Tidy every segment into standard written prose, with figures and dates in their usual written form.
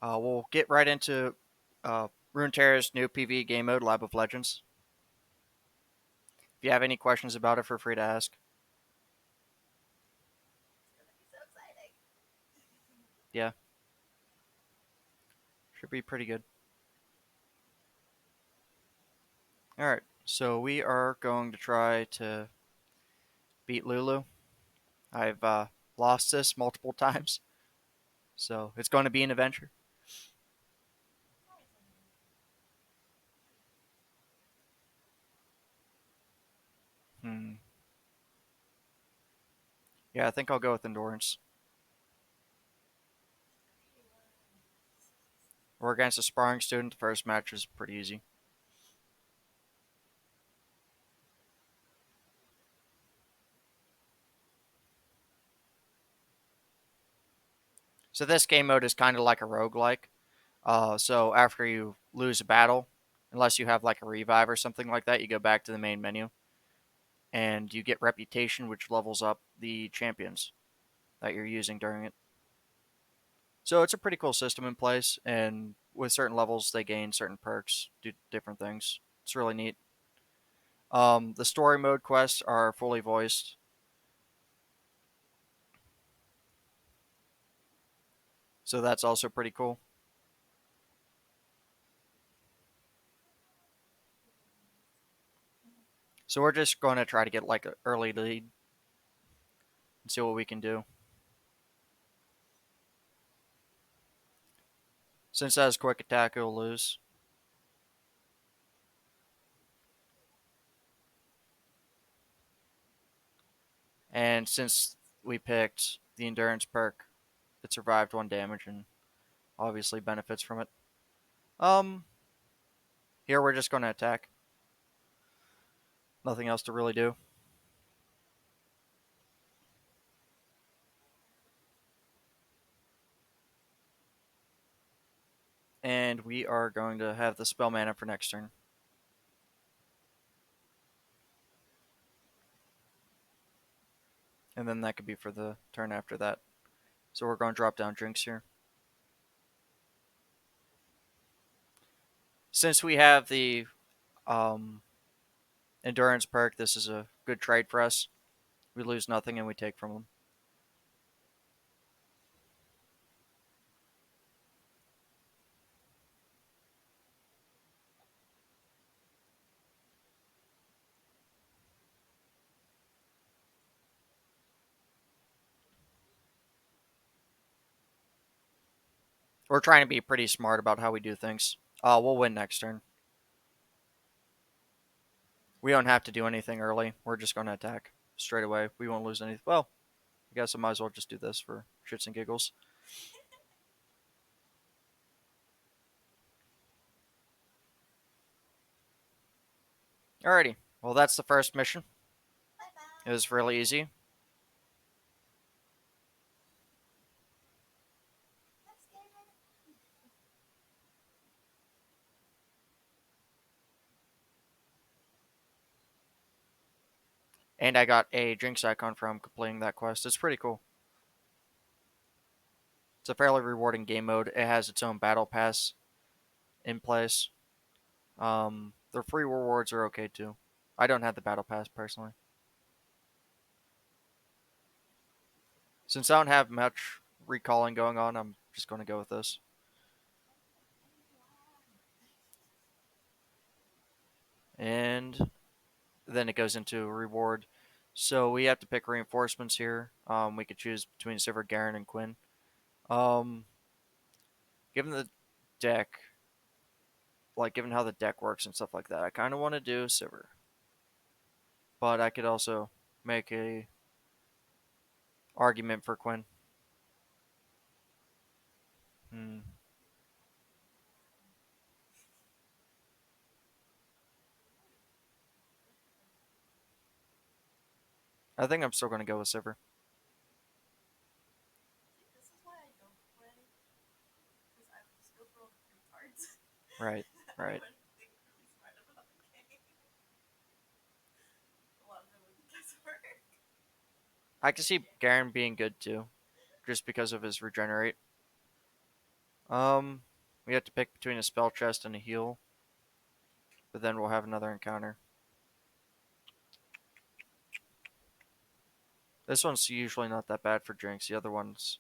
We'll get right into Runeterra's new PvE game mode, Lab of Legends. If you have any questions about it, feel free to ask. Yeah, should be pretty good. All right, so we are going to try to beat Lulu. I've lost this multiple times, so it's going to be an adventure. Hmm. Yeah, I think I'll go with endurance. We're against a sparring student. The first match is pretty easy. So this game mode is kind of like a roguelike. So after you lose a battle, unless you have like a revive or something like that, you go back to the main menu and you get reputation, which levels up the champions that you're using during it. So it's a pretty cool system in place, and with certain levels, they gain certain perks, do different things. It's really neat. The story mode quests are fully voiced, so that's also pretty cool. So we're just going to try to get like an early lead and see what we can do. Since that has quick attack, it'll lose. And since we picked the endurance perk, it survived one damage and obviously benefits from it. Um, Here we're just going to attack. Nothing else to really do. And we are going to have the spell mana for next turn. And then that could be for the turn after that. So we're going to drop down Jinx here. Since we have the um, endurance perk, this is a good trade for us. We lose nothing and we take from them. We're trying to be pretty smart about how we do things. We'll win next turn. We don't have to do anything early. We're just going to attack straight away. We won't lose anything. Well, I guess I might as well just do this for shits and giggles. Alrighty. Well, that's the first mission. It was really easy. And I got a Jinx icon from completing that quest. It's pretty cool. It's a fairly rewarding game mode. It has its own battle pass in place. The free rewards are okay too. I don't have the battle pass personally. Since I don't have much recalling going on, I'm just going to go with this. And then it goes into reward. So we have to pick reinforcements here. We could choose between Sivir, Garen, and Quinn. Um, Given the deck, like given how the deck works and stuff like that, I kind of want to do Sivir, but I could also make a argument for Quinn. Hmm. I think I'm still going to go with Sivir. Right, right. I can see Garen being good too, just because of his regenerate. Um, we have to pick between a spell chest and a heal, but then we'll have another encounter. This one's usually not that bad for Jinx. The other one's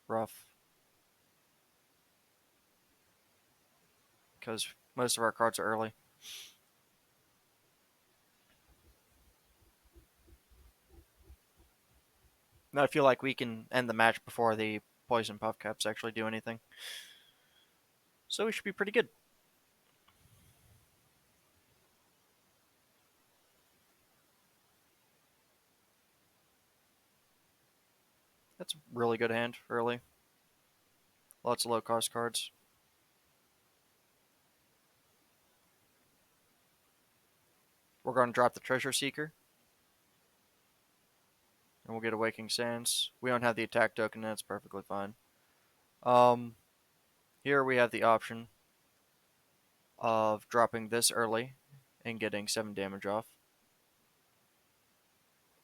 rough because most of our cards are early. And I feel like we can end the match before the poison puff caps actually do anything. So we should be pretty good. That's a really good hand early. Lots of low cost cards. We're going to drop the Treasure Seeker, and we'll get Awakening Sands. We don't have the attack token, and that's perfectly fine. Um, Here we have the option of dropping this early and getting 7 damage off,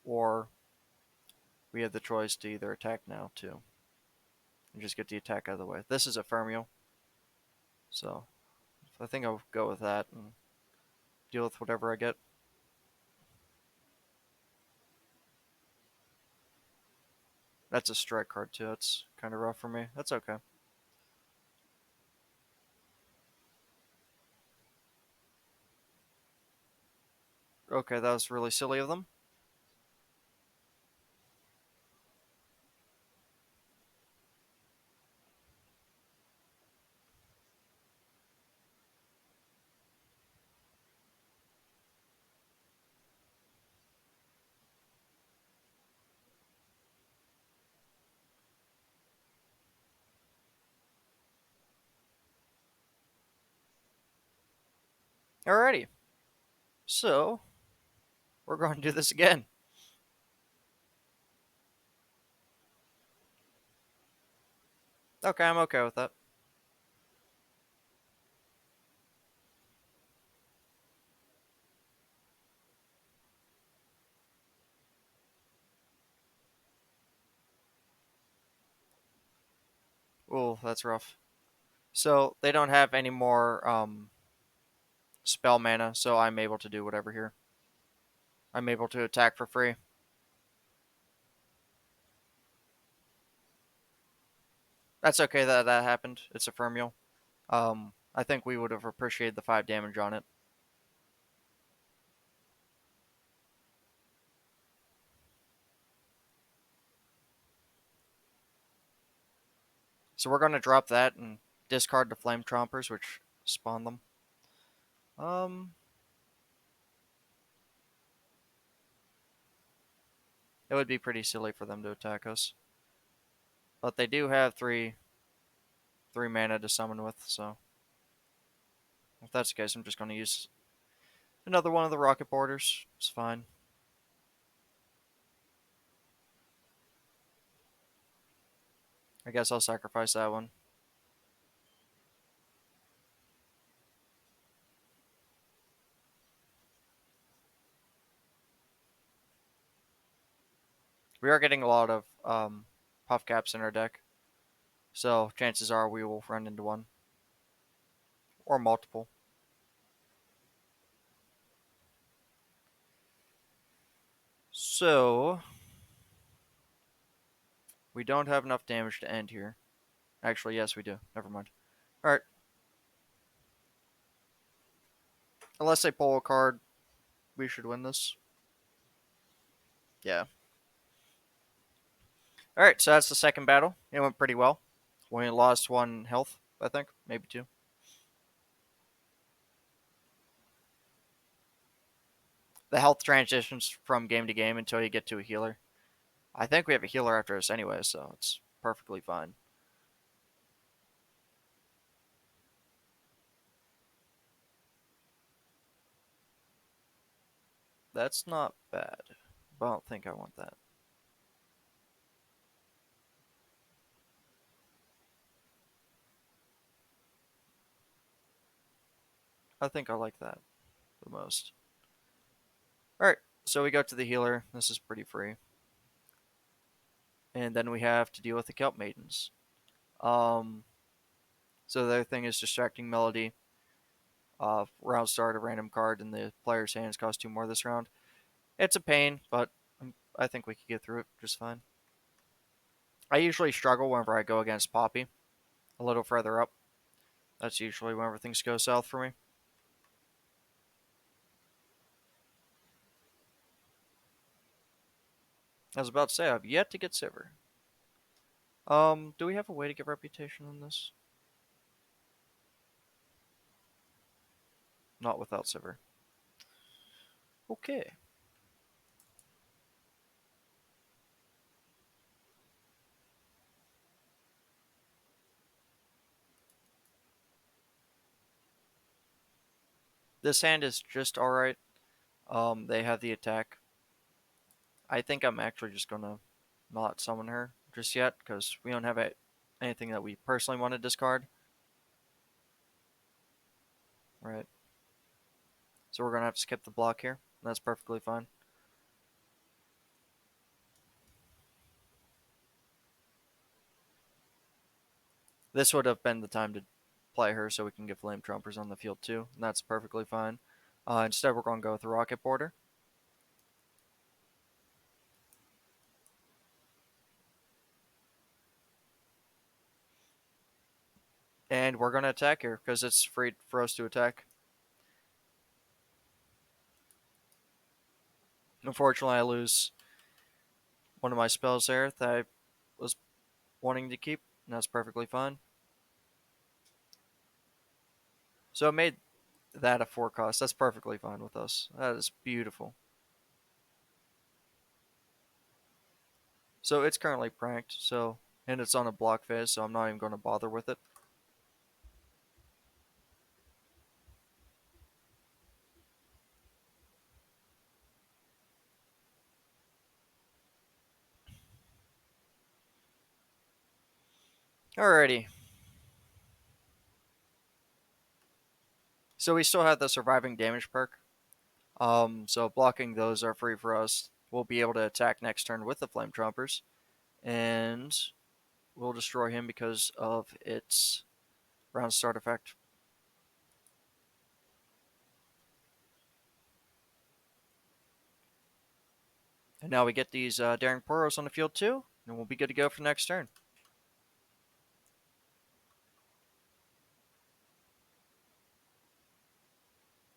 or we have the choice to either attack now too and just get the attack out of the way. This is a Fermial, so I think I'll go with that and deal with whatever I get. That's a strike card too. That's kind of rough for me. That's okay. Okay, that was really silly of them. Alrighty, so we're going to do this again. Okay, I'm okay with that. Oh, that's rough. So they don't have any more spell mana, so I'm able to do whatever here. I'm able to attack for free. That's okay that that happened. It's a Fermial. I think we would have appreciated the 5 damage on it. So we're going to drop that and discard the Flame Trompers, which spawn them. Um, it would be pretty silly for them to attack us, but they do have three mana to summon with. So if that's the case, I'm just going to use another one of the Rocket Borders. It's fine. I guess I'll sacrifice that one. We are getting a lot of puff caps in our deck, so chances are we will run into one or multiple. So we don't have enough damage to end here. Actually, yes, we do. Never mind. All right. Unless they pull a card, we should win this. Yeah. All right. So that's the second battle. It went pretty well. We lost 1 health, I think, maybe 2. The health transitions from game to game until you get to a healer. I think we have a healer after us anyway, so it's perfectly fine. That's not bad, but I don't think I want that. I think I like that the most. All right, so we go to the healer. This is pretty free, and then we have to deal with the Kelp Maidens. Um, So their thing is distracting Melody. Round start, a random card in the player's hands cost 2 more this round. It's a pain, but I think we could get through it just fine. I usually struggle whenever I go against Poppy a little further up. That's usually whenever things go south for me. I was about to say, I've yet to get Sivir. Do we have a way to get reputation on this? Not without Sivir. Okay. This hand is just alright. They have the attack. I think I'm actually just gonna not summon her just yet because we don't have anything that we personally want to discard. Right. So we're gonna have to skip the block here. That's perfectly fine. This would have been the time to play her so we can get Flame Trumpers on the field too. And that's perfectly fine. Instead, we're going to go with the Rocket Border. And we're going to attack here because it's free for us to attack. Unfortunately, I lose one of my spells there that I was wanting to keep, and that's perfectly fine. So it made that a 4 cost. That's perfectly fine with us. That is beautiful. So it's currently pranked, and it's on a block phase, so I'm not even going to bother with it. Alrighty. So we still have the surviving damage perk. So blocking those are free for us. We'll be able to attack next turn with the Flame Trumpers, and we'll destroy him because of its round start effect. And now we get these Daring Poros on the field too, and we'll be good to go for next turn.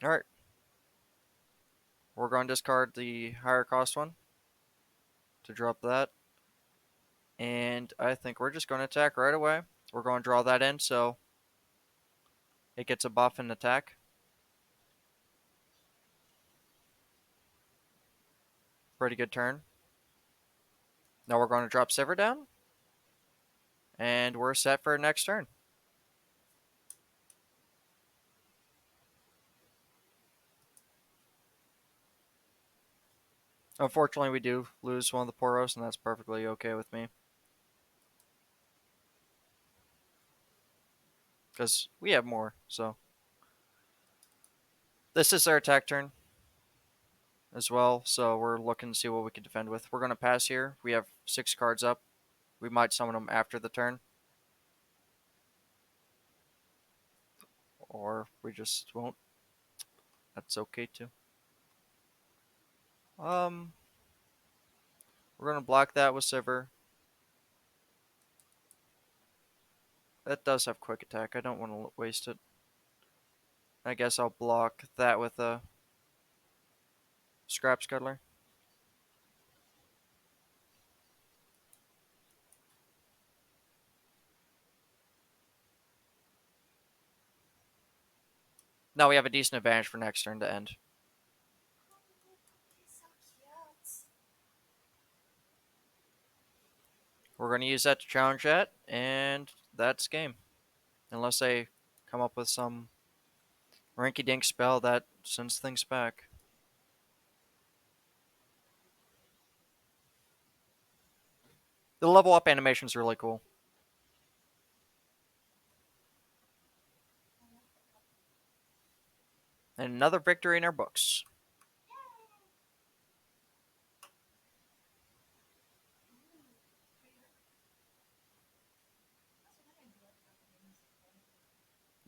Alright. We're going to discard the higher cost one to drop that. And I think we're just going to attack right away. We're going to draw that in, so it gets a buff and attack. Pretty good turn. Now we're going to drop Sivir down. And we're set for next turn. Unfortunately, we do lose one of the Poros, and that's perfectly okay with me. Because we have more, so. This is our attack turn as well, so we're looking to see what we can defend with. We're going to pass here. We have 6 cards up. We might summon them after the turn. Or we just won't. That's okay too. Um, we're going to block that with Sivir. That does have quick attack. I don't want to waste it. I guess I'll block that with a Scrap Scuttler. Now we have a decent advantage for next turn to end. We're going to use that to challenge that, and that's game. Unless they come up with some rinky dink spell that sends things back. The level up animation is really cool. And another victory in our books.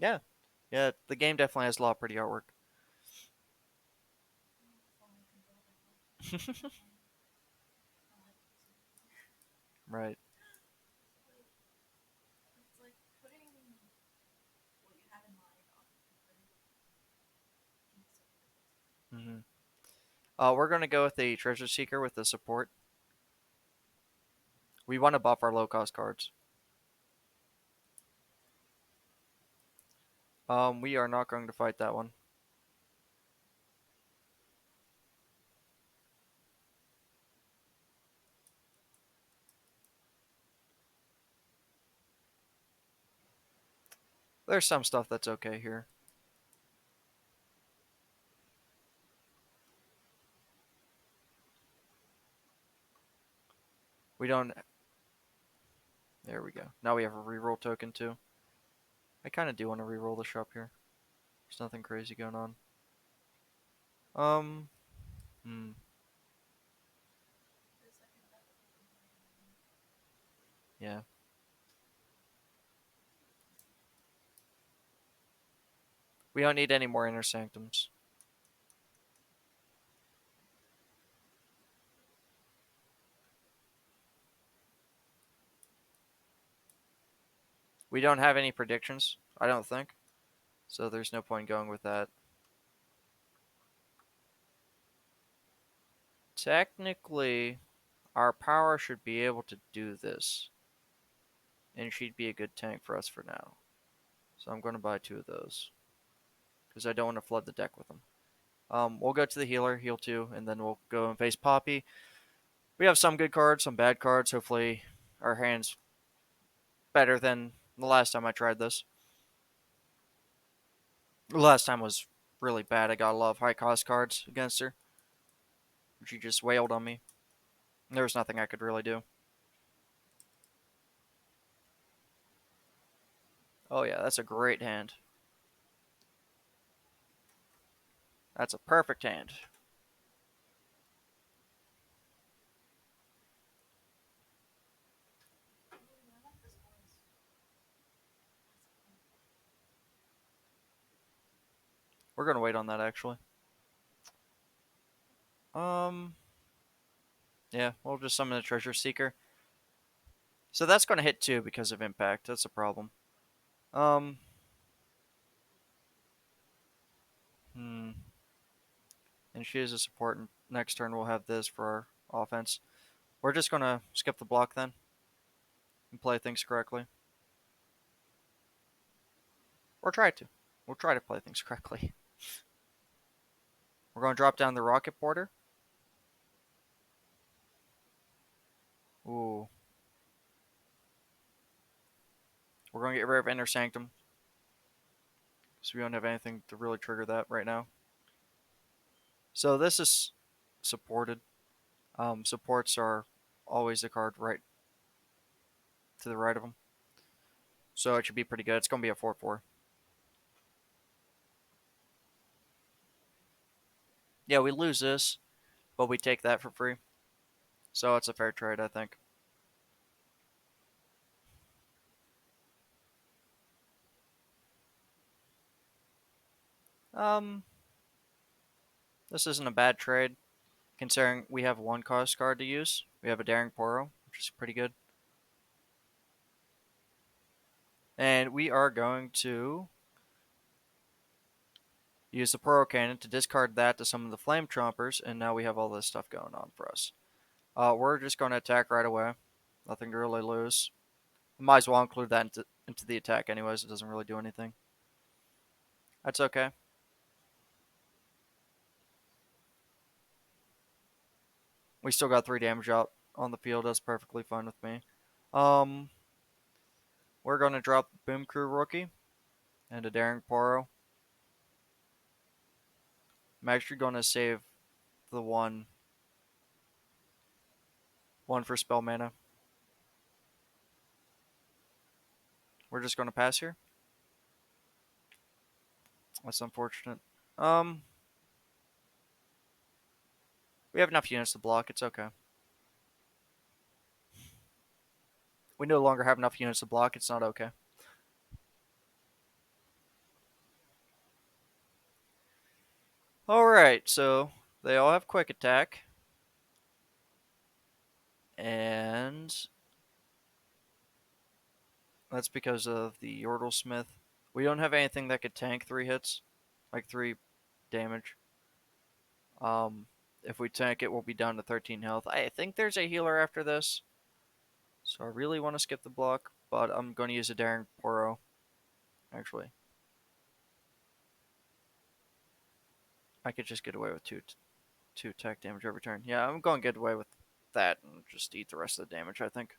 Yeah, yeah. The game definitely has a lot of pretty artwork. Right. hmm we're gonna go with a treasure seeker with the support. We want to buff our low cost cards. We are not going to fight that one. There's some stuff that's okay here. We don't. There we go. Now we have a reroll token too. I kind of do want to reroll the shop here. There's nothing crazy going on. Um. Hmm. Yeah. We don't need any more inner sanctums. We don't have any predictions. I don't think. So there's no point going with that. Technically, our power should be able to do this. And she'd be a good tank for us for now. So I'm going to buy two of those. Because I don't want to flood the deck with them. We'll go to the healer, heal two, and then we'll go and face Poppy. We have some good cards, some bad cards. Hopefully, our hand's better than the last time I tried this. The last time was really bad. I got a lot of high cost cards against her. She just wailed on me. There was nothing I could really do. Oh, yeah, that's a great hand. That's a perfect hand. We're going to wait on that, actually. Um, yeah, we'll just summon the Treasure Seeker. So that's going to hit two because of impact. That's a problem. Um, hmm. And she is a support. And next turn, we'll have this for our offense. We're just going to skip the block then and play things correctly. Or try to. We'll try to play things correctly. We're going to drop down the Rocket Porter. Ooh. We're going to get rid of Inner Sanctum. So we don't have anything to really trigger that right now. So this is supported. Supports are always the card right to the right of them. So it should be pretty good. It's going to be a 4-4. Yeah, we lose this, but we take that for free. So it's a fair trade, I think. Um, this isn't a bad trade, considering we have one cost card to use. We have a Daring Poro, which is pretty good. And we are going to use the Poro Cannon to discard that to summon the Flame Chompers, and now we have all this stuff going on for us. We're just going to attack right away. Nothing to really lose. Might as well include that into the attack anyways. It doesn't really do anything. That's okay. We still got 3 damage out on the field. That's perfectly fine with me. Um, we're going to drop Boom Crew Rookie and a Daring Poro. I'm actually going to save the one for spell mana. We're just going to pass here. That's unfortunate. Um, we have enough units to block. It's okay. We no longer have enough units to block. It's not okay. Alright, so they all have quick attack. And that's because of the Yordle Smith. We don't have anything that could tank 3 hits, like 3 damage. If we tank it, we'll be down to 13 health. I think there's a healer after this, so I really want to skip the block, but I'm going to use a Daring Poro, actually. I could just get away with two attack damage every turn. Yeah, I'm going to get away with that and just eat the rest of the damage, I think.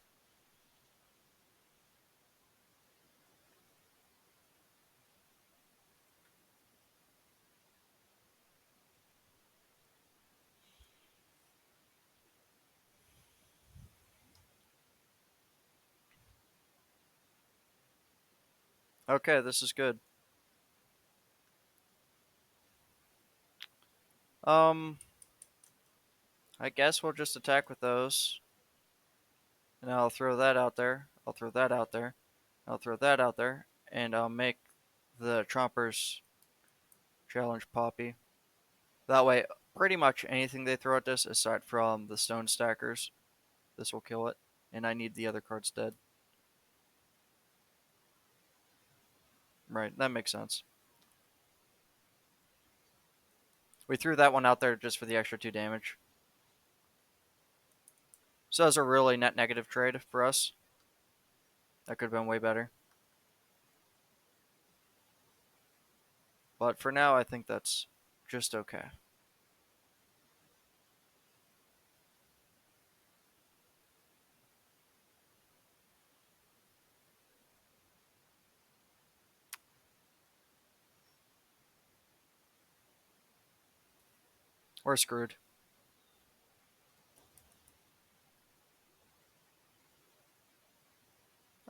Okay, this is good. Um, I guess we'll just attack with those. And I'll throw that out there. I'll throw that out there. I'll throw that out there. And I'll make the Chompers challenge Poppy. That way, pretty much anything they throw at this, aside from the Stone Stackers, this will kill it. And I need the other cards dead. Right, that makes sense. We threw that one out there just for the extra 2 damage. So that's a really net negative trade for us. That could have been way better. But for now, I think that's just okay. We're screwed.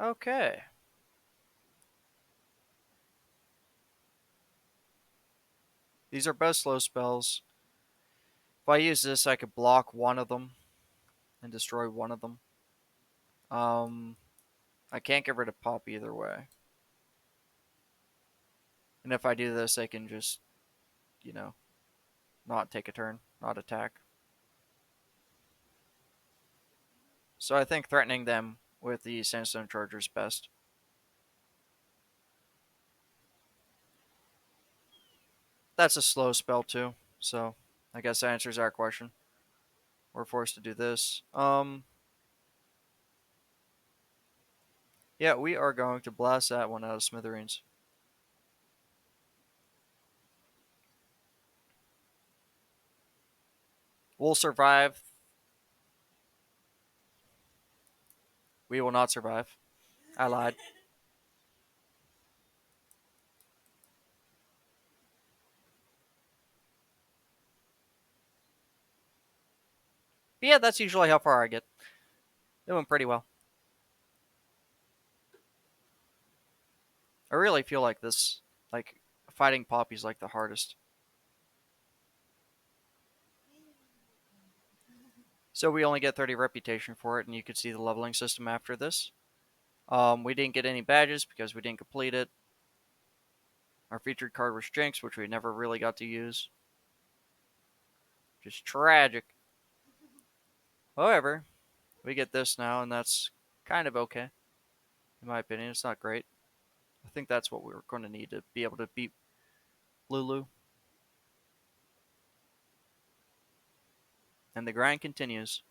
Okay. These are both slow spells. If I use this, I could block one of them and destroy one of them. Um, I can't get rid of Pop either way. And if I do this, I can just, you know, not take a turn, not attack. So I think threatening them with the Sandstone Charger is best. That's a slow spell too, so I guess that answers our question. We're forced to do this. Yeah, we are going to blast that one out of smithereens. We'll survive. We will not survive. I lied. But yeah, that's usually how far I get. It went pretty well. I really feel like this, like, fighting Poppy's like the hardest. So we only get 30 reputation for it, and you can see the leveling system after this. We didn't get any badges because we didn't complete it. Our featured card was Jinx, which we never really got to use. Just tragic. However, we get this now, and that's kind of okay. In my opinion, it's not great. I think that's what we were going to need to be able to beat Lulu. And the grind continues.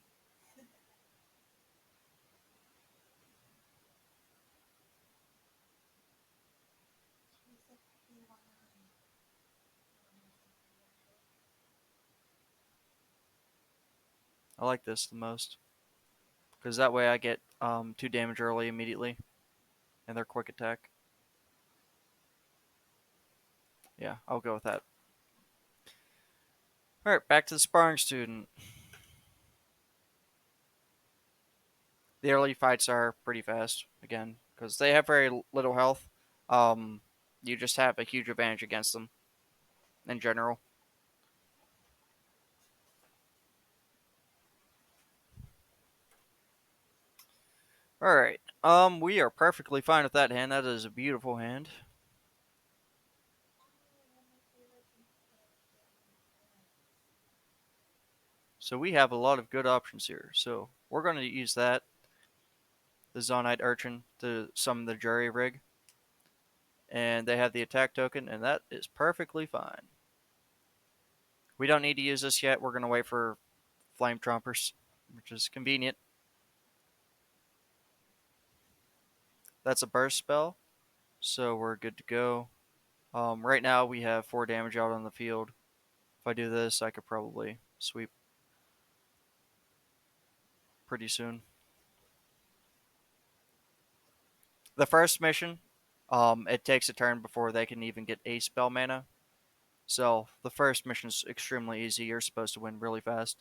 I like this the most. Because that way I get 2 damage early immediately. And their quick attack. Yeah, I'll go with that. Alright, back to the sparring student. The early fights are pretty fast, again, because they have very little health. Um, you just have a huge advantage against them in general. Alright, we are perfectly fine with that hand. That is a beautiful hand. So we have a lot of good options here. So we're going to use that, the Zonite Urchin, to summon the Jury Rig. And they have the attack token, and that is perfectly fine. We don't need to use this yet. We're going to wait for Flame Trompers, which is convenient. That's a burst spell, so we're good to go. Right now we have 4 damage out on the field. If I do this, I could probably sweep pretty soon. The first mission, it takes a turn before they can even get a spell mana. So the first mission is extremely easy. You're supposed to win really fast.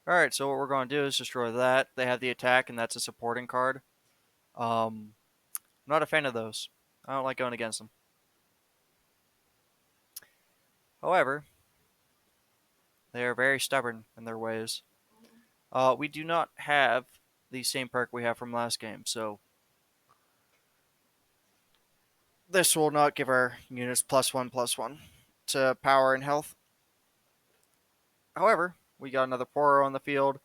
Alright, so what we're going to do is destroy that. They have the attack, and that's a supporting card. I'm not a fan of those. I don't like going against them. However, they are very stubborn in their ways. We do not have the same perk we have from last game, so this will not give our units +1/+1 to power and health. However, we got another Poro on the field,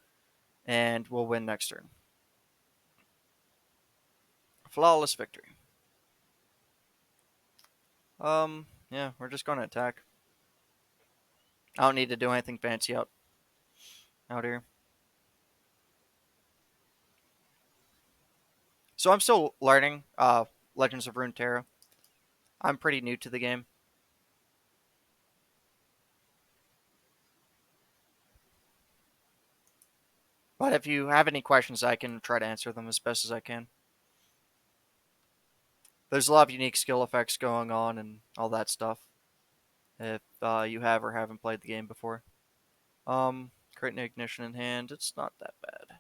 and we'll win next turn. Flawless victory. Yeah, we're just going to attack. I don't need to do anything fancy out here. So I'm still learning Legends of Runeterra. I'm pretty new to the game. But if you have any questions, I can try to answer them as best as I can. There's a lot of unique skill effects going on and all that stuff. If you have or haven't played the game before. Creating ignition in hand, it's not that bad.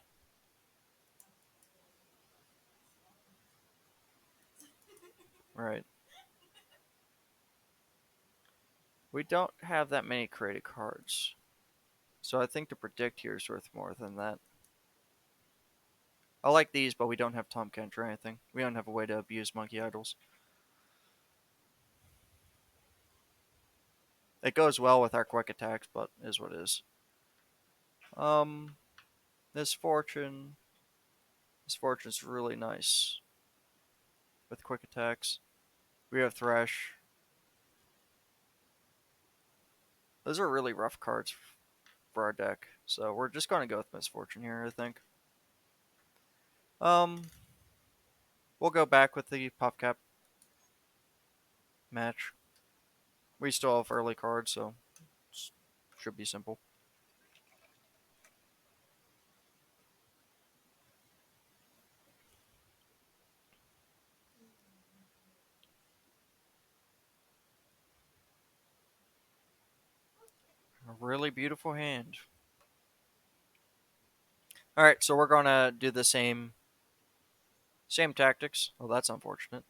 Right. We don't have that many created cards. So I think to predict here is worth more than that. I like these, but we don't have Tom Kent or anything. We don't have a way to abuse monkey idols. It goes well with our quick attacks, but is what it is. Um, Misfortune. Misfortune's really nice with quick attacks. We have Thresh. Those are really rough cards for our deck, so we're just going to go with Misfortune here, I think. Um, we'll go back with the PopCap match. We still have early cards, so should be simple. A really beautiful hand. All right, so we're gonna do the same tactics. Oh, that's unfortunate.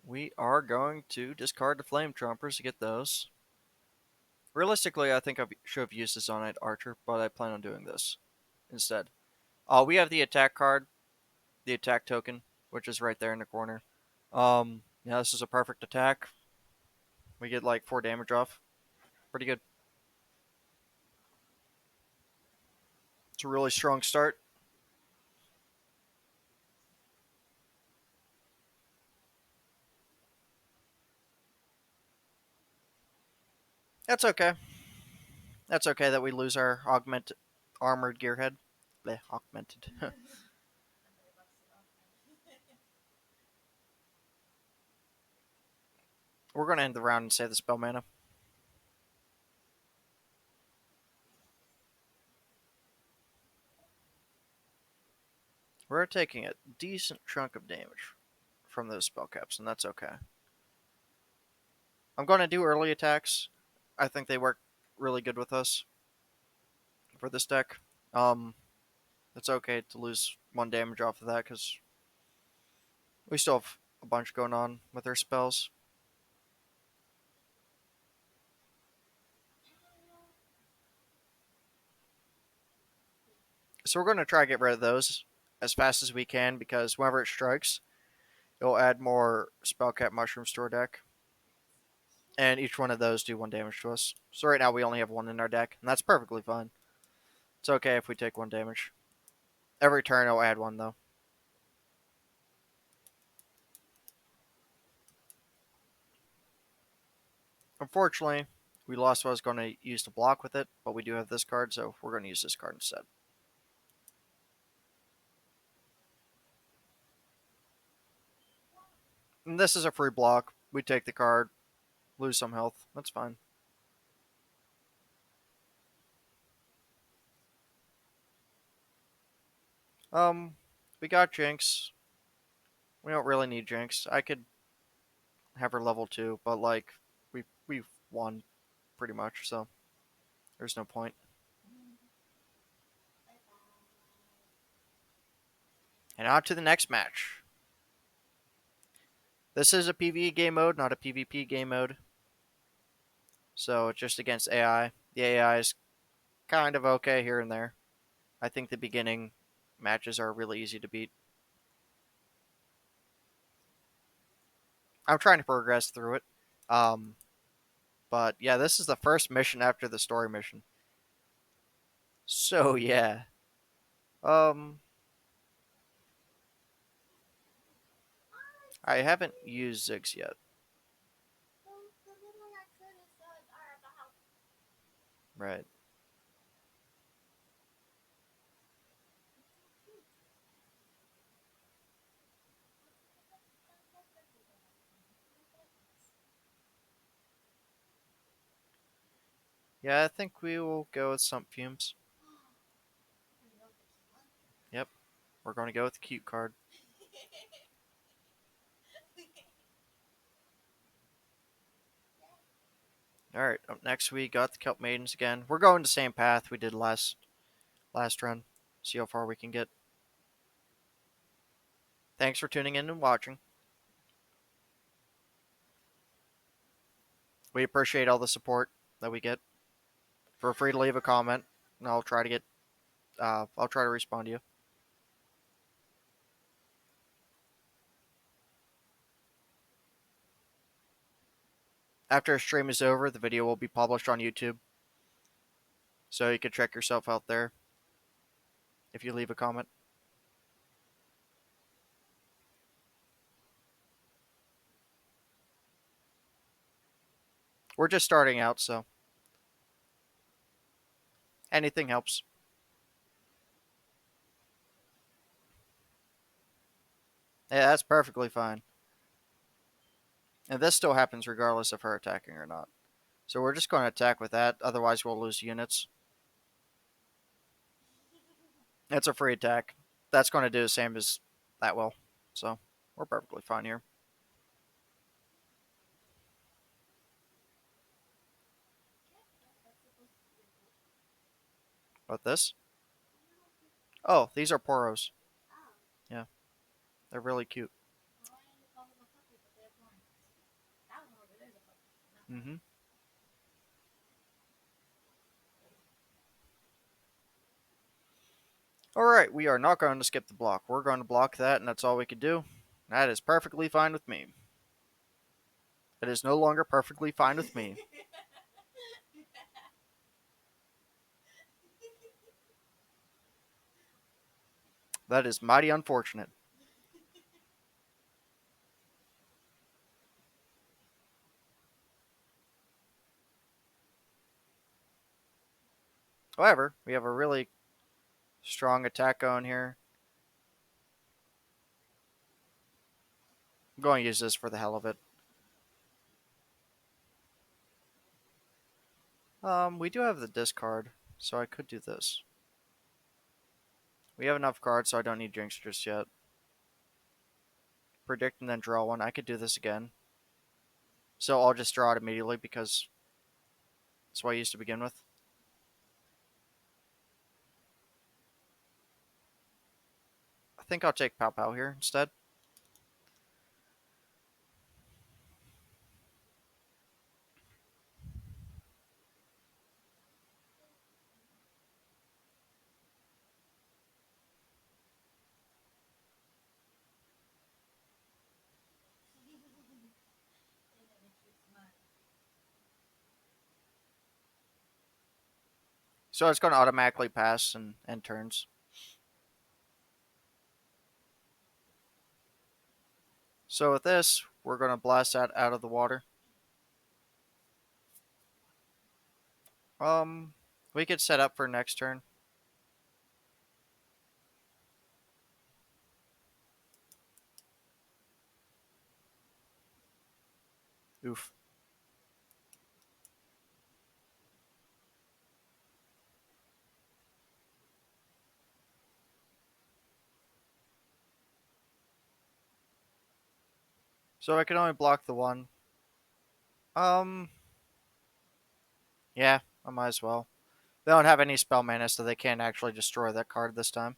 We are going to discard the Flame Trumpers to get those. Realistically, I think I should have used the Zonite Archer, but I plan on doing this instead. We have the attack card, the attack token, which is right there in the corner. Yeah, this is a perfect attack. We get like 4 damage off. Pretty good. It's a really strong start. That's okay. That's okay that we lose our augmented armored gearhead. Bleh, augmented. We're gonna end the round and save the spell mana. We're taking a decent chunk of damage from those spell caps, and that's okay. I'm gonna do early attacks. I think they work really good with us for this deck. Um, it's okay to lose 1 damage off of that because we still have a bunch going on with our spells. So we're going to try to get rid of those as fast as we can because whenever it strikes, It'll add more Spellcat Mushrooms to our deck. And each one of those do 1 damage to us. So right now we only have 1 in our deck, and that's perfectly fine. It's okay if we take 1 damage. Every turn it'll add 1 though. Unfortunately, we lost what I was going to use to block with it, but we do have this card, so we're going to use this card instead. And this is a free block. We take the card, lose some health. That's fine. We got Jinx. We don't really need Jinx. I could have her level 2, but like we've won pretty much, so there's no point. And on to the next match. This is a PvE game mode, not a PvP game mode. So it's just against AI. The AI is kind of okay here and there. I think the beginning matches are really easy to beat. I'm trying to progress through it. Um, but yeah, this is the first mission after the story mission. So yeah. Um, I haven't used Ziggs yet. Right. Yeah, I think we will go with Sump Fumes. Yep. We're going to go with the cute card. Alright, up next we got the Kelp Maidens again. We're going the same path we did last run. See how far we can get. Thanks for tuning in and watching. We appreciate all the support that we get. Feel free to leave a comment, and I'll try to respond to you. After a stream is over, the video will be published on YouTube, so you can check yourself out there if you leave a comment. We're just starting out, so anything helps. Yeah, that's perfectly fine. And this still happens regardless of her attacking or not. So we're just going to attack with that, otherwise we'll lose units. It's a free attack. That's going to do the same as that will. So we're perfectly fine here. But this? Oh, these are Poros. Yeah, they're really cute. Mm-hmm. Alright, we are not going to skip the block. We're going to block that, and that's all we can do. That is perfectly fine with me. It is no longer perfectly fine with me. That is mighty unfortunate. However, we have a really strong attack going here. I'm going to use this for the hell of it. We do have the discard, so I could do this. We have enough cards, so I don't need Jinx just yet. Predict and then draw one. I could do this again. So I'll just draw it immediately because that's what I used to begin with. I think I'll take Pow Pow here instead. So it's going to automatically pass and end turns. So with this, we're going to blast that out of the water. Um, we could set up for next turn. Oof. So I can only block the one. Um, yeah, I might as well. They don't have any spell mana, so they can't actually destroy that card this time.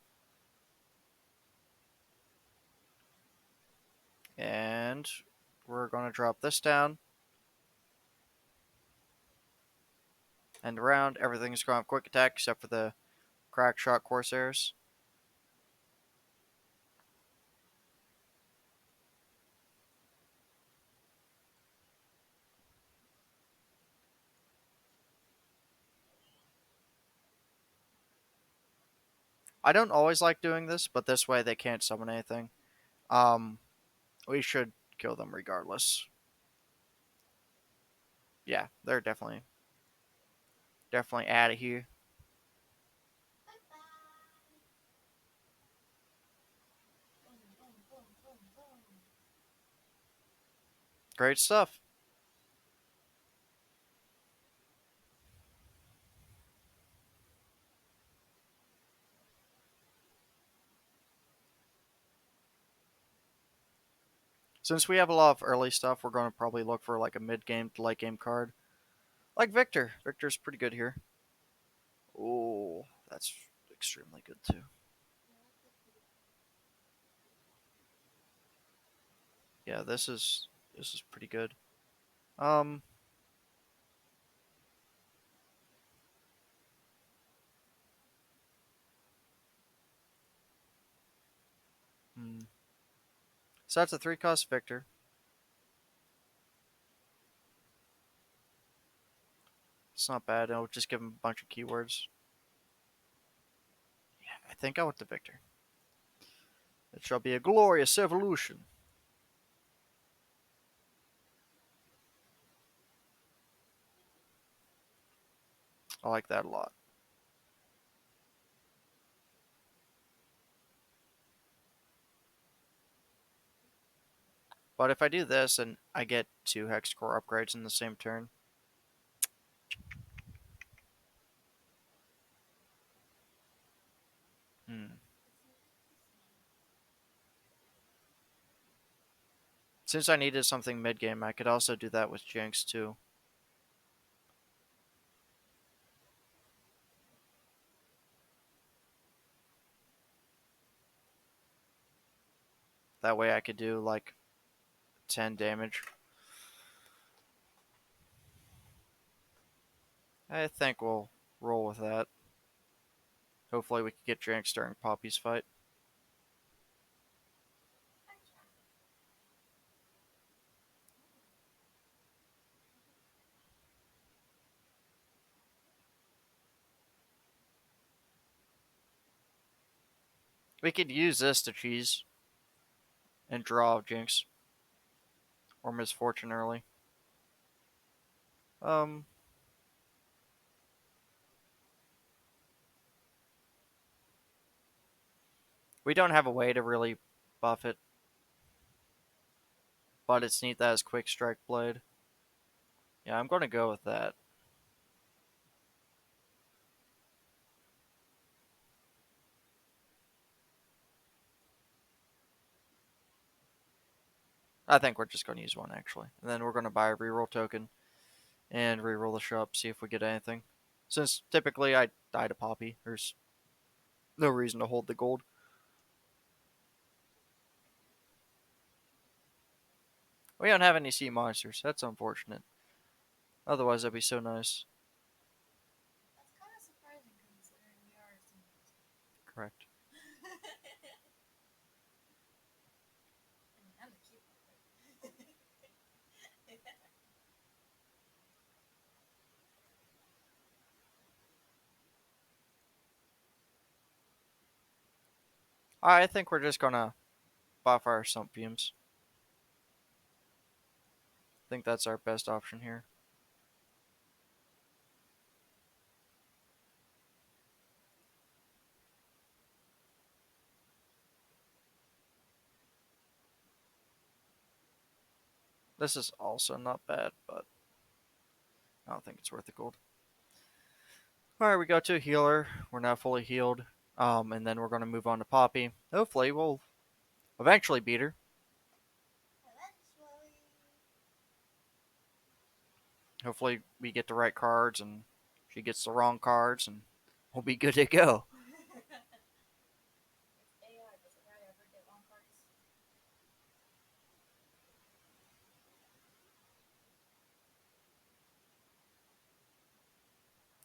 And we're going to drop this down. End round. Everything's going to have quick attack except for the crack shot Corsairs. I don't always like doing this, but this way they can't summon anything. Um, we should kill them regardless. Yeah, they're definitely out of here. Great stuff. Since we have a lot of early stuff, we're going to probably look for like a mid game to late game card. Like Victor. Victor's pretty good here. Oh, that's extremely good too. Yeah, this is pretty good. Um, hmm. So that's a 3 cost Victor. It's not bad. It'll just give him a bunch of keywords. Yeah, I think I want the Victor. It shall be a glorious evolution. I like that a lot. But if I do this and I get 2 Hex Core upgrades in the same turn, hmm. Since I needed something mid game, I could also do that with Jinx too. That way I could do like 10 damage. I think we'll roll with that. Hopefully we can get Jinx during Poppy's fight. We could use this to cheese and draw Jinx or Misfortune early. Um, we don't have a way to really buff it, but it's neat that has Quick Strike Blade. Yeah, I'm going to go with that. I think we're just going to use one actually. And then we're going to buy a reroll token and reroll the shop, see if we get anything. Since typically I die to Poppy, there's no reason to hold the gold. We don't have any sea monsters. That's unfortunate. Otherwise, that'd be so nice. Correct. I think we're just gonna buff our sump fumes. I think that's our best option here. This is also not bad, but I don't think it's worth the gold. Alright, we go to a healer. We're now fully healed. And then we're going to move on to Poppy. Hopefully, we'll eventually beat her. Hopefully, we get the right cards and she gets the wrong cards and we'll be good to go.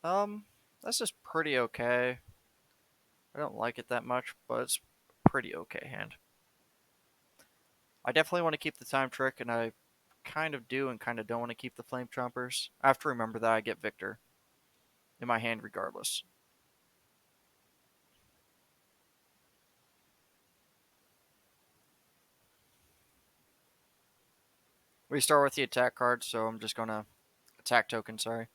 Um, this is pretty okay. I don't like it that much, but it's pretty okay hand. I definitely want to keep the time trick, and I kind of do and kind of don't want to keep the flame chompers. I have to remember that I get Victor in my hand regardless. We start with the attack card, so I'm just gonna attack token. Sorry,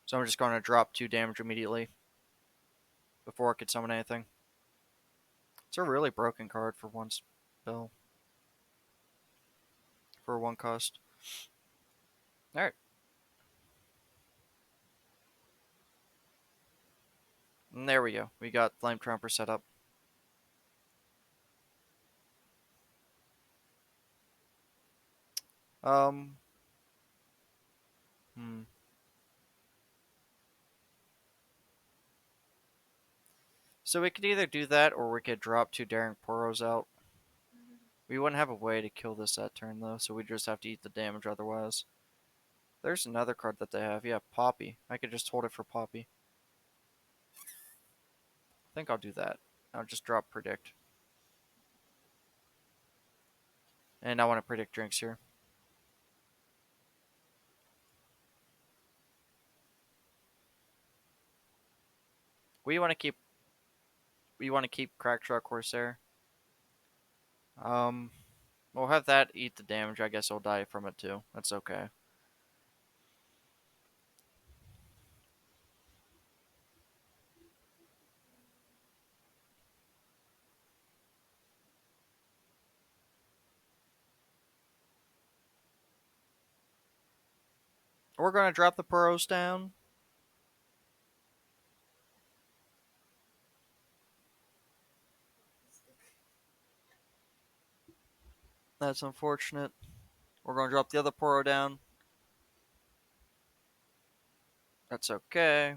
so I'm just gonna drop 2 damage immediately before it could summon anything. It's a really broken card for one spell for 1 cost. All right, and there we go. We got flame tromper set up. Um, hmm. So we could either do that or we could drop 2 Daring Poros out. We wouldn't have a way to kill this that turn though, so we just have to eat the damage otherwise. There's another card that they have. Yeah, Poppy. I could just hold it for Poppy. I think I'll do that. I'll just drop Predict. And I want to predict Jinx here. We want to keep Crack Truck Corsair. Um we'll have that eat the damage. I guess I'll die from it too. That's okay. We're gonna drop the Puros down. That's unfortunate. We're gonna drop the other Puro down. That's okay.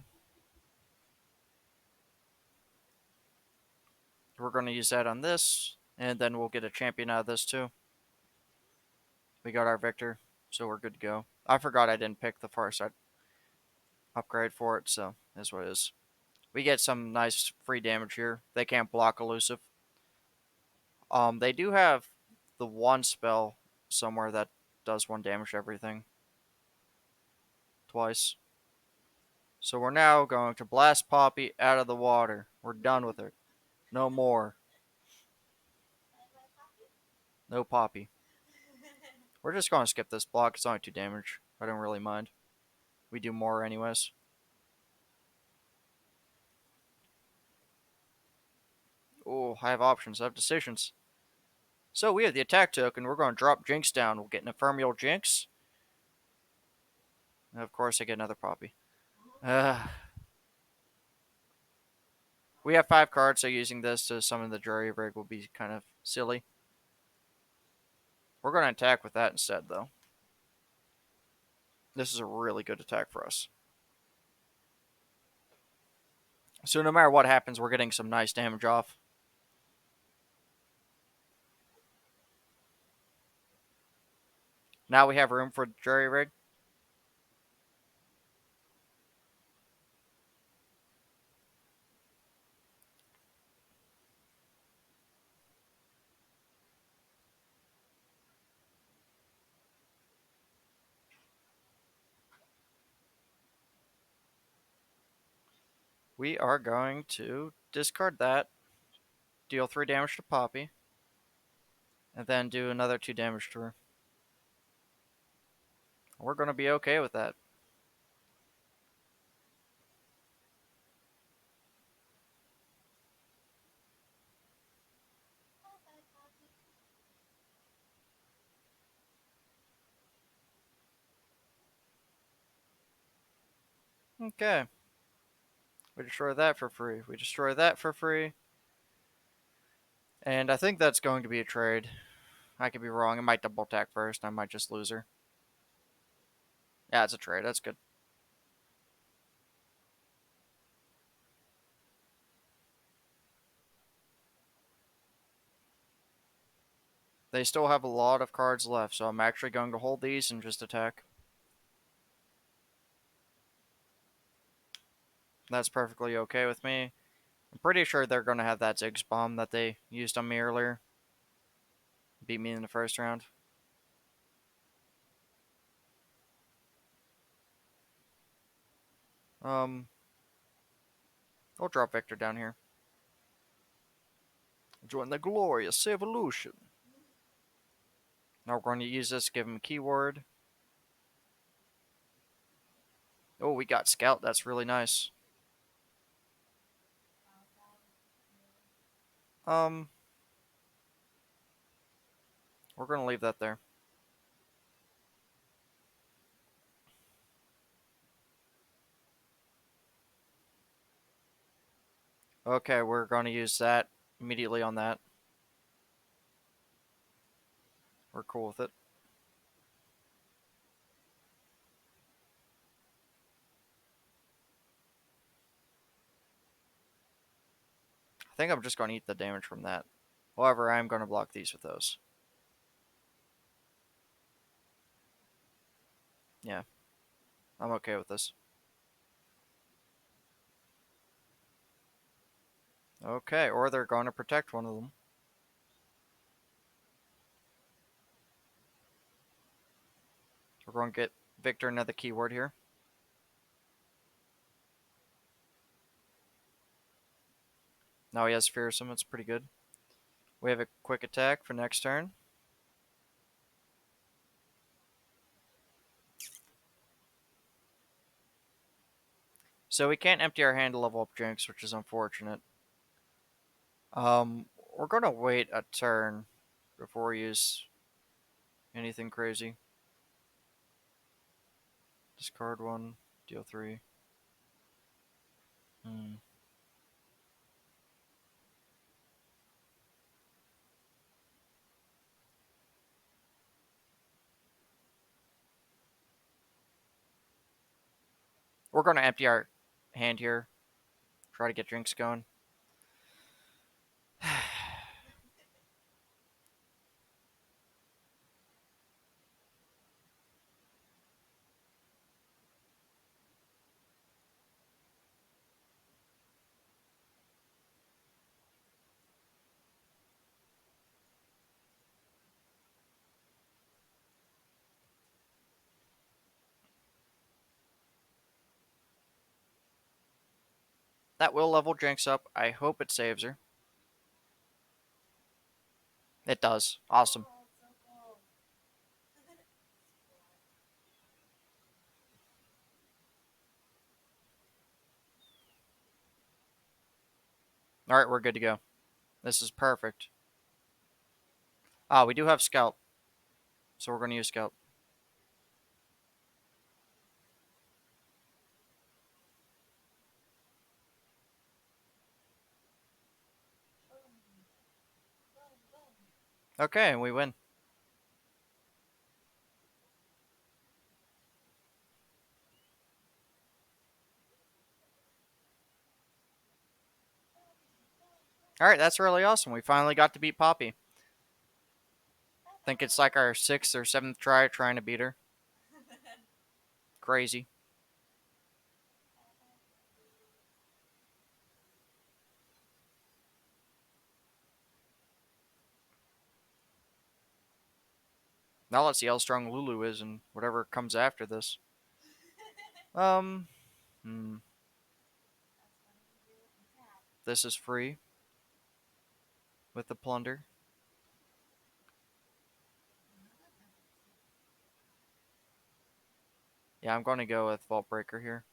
We're gonna use that on this, and then we'll get a champion out of this too. We got our Victor, so we're good to go. I forgot I didn't pick the Farsight upgrade for it, so that's what it is. We get some nice free damage here. They can't block elusive. They do have the one spell somewhere that does 1 damage to everything twice. So we're now going to blast Poppy out of the water. We're done with her. No more. No Poppy. We're just going to skip this block. It's only 2 damage. I don't really mind. We do more anyways. Oh, I have options. I have decisions. So we have the attack token. We're going to drop Jinx down. We'll get an Ephemeral Jinx. And of course, I get another Poppy. We have 5 cards, so using this to summon the Jury Rig will be kind of silly. We're going to attack with that instead, though. This is a really good attack for us. So no matter what happens, we're getting some nice damage off. Now we have room for the Jury Rig. We are going to discard that. deal 3 damage to Poppy, and then do another 2 damage to her. We're going to be okay with that. Okay. We destroy that for free. We destroy that for free. And I think that's going to be a trade. I could be wrong. It might double attack first. I might just lose her. Yeah, it's a trade. That's good. They still have a lot of cards left, so I'm actually going to hold these and just attack. That's perfectly okay with me. I'm pretty sure they're going to have that Ziggs bomb that they used on me earlier. Beat me in the first round. I'll drop Victor down here. Join the glorious evolution. Now we're going to use this, give him a keyword. Oh, we got Scout. That's really nice. We're going to leave that there. Okay, we're going to use that immediately on that. We're cool with it. I think I'm just going to eat the damage from that. However, I am going to block these with those. Yeah, I'm okay with this. Okay, or they're going to protect one of them. We're going to get Victor another keyword here. Now he has Fearsome. It's pretty good. We have a quick attack for next turn. So we can't empty our hand to level up Jinx, which is unfortunate. We're going to wait a turn before we use anything crazy. Discard one, deal 3. We're going to empty our hand here. Try to get Jinx going. That will level Jinx up. I hope it saves her. It does. Awesome. Alright, we're good to go. This is perfect. Ah, we do have Scout. So we're going to use Scout. Okay, and we win. Alright, that's really awesome. We finally got to beat Poppy. I think it's like our 6th or 7th try trying to beat her. Crazy. Now let's see how strong Lulu is and whatever comes after this. Um, hmm. This is free. with the plunder. Yeah, I'm going to go with Vault Breaker here.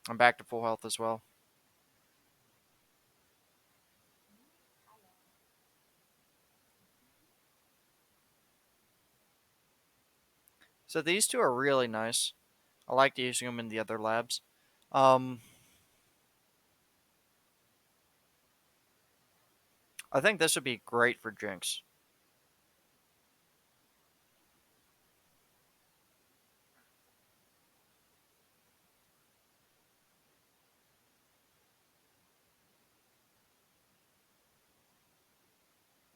I'm back to full health as well. So these two are really nice. I like using them in the other labs. Um, I think this would be great for Jinx.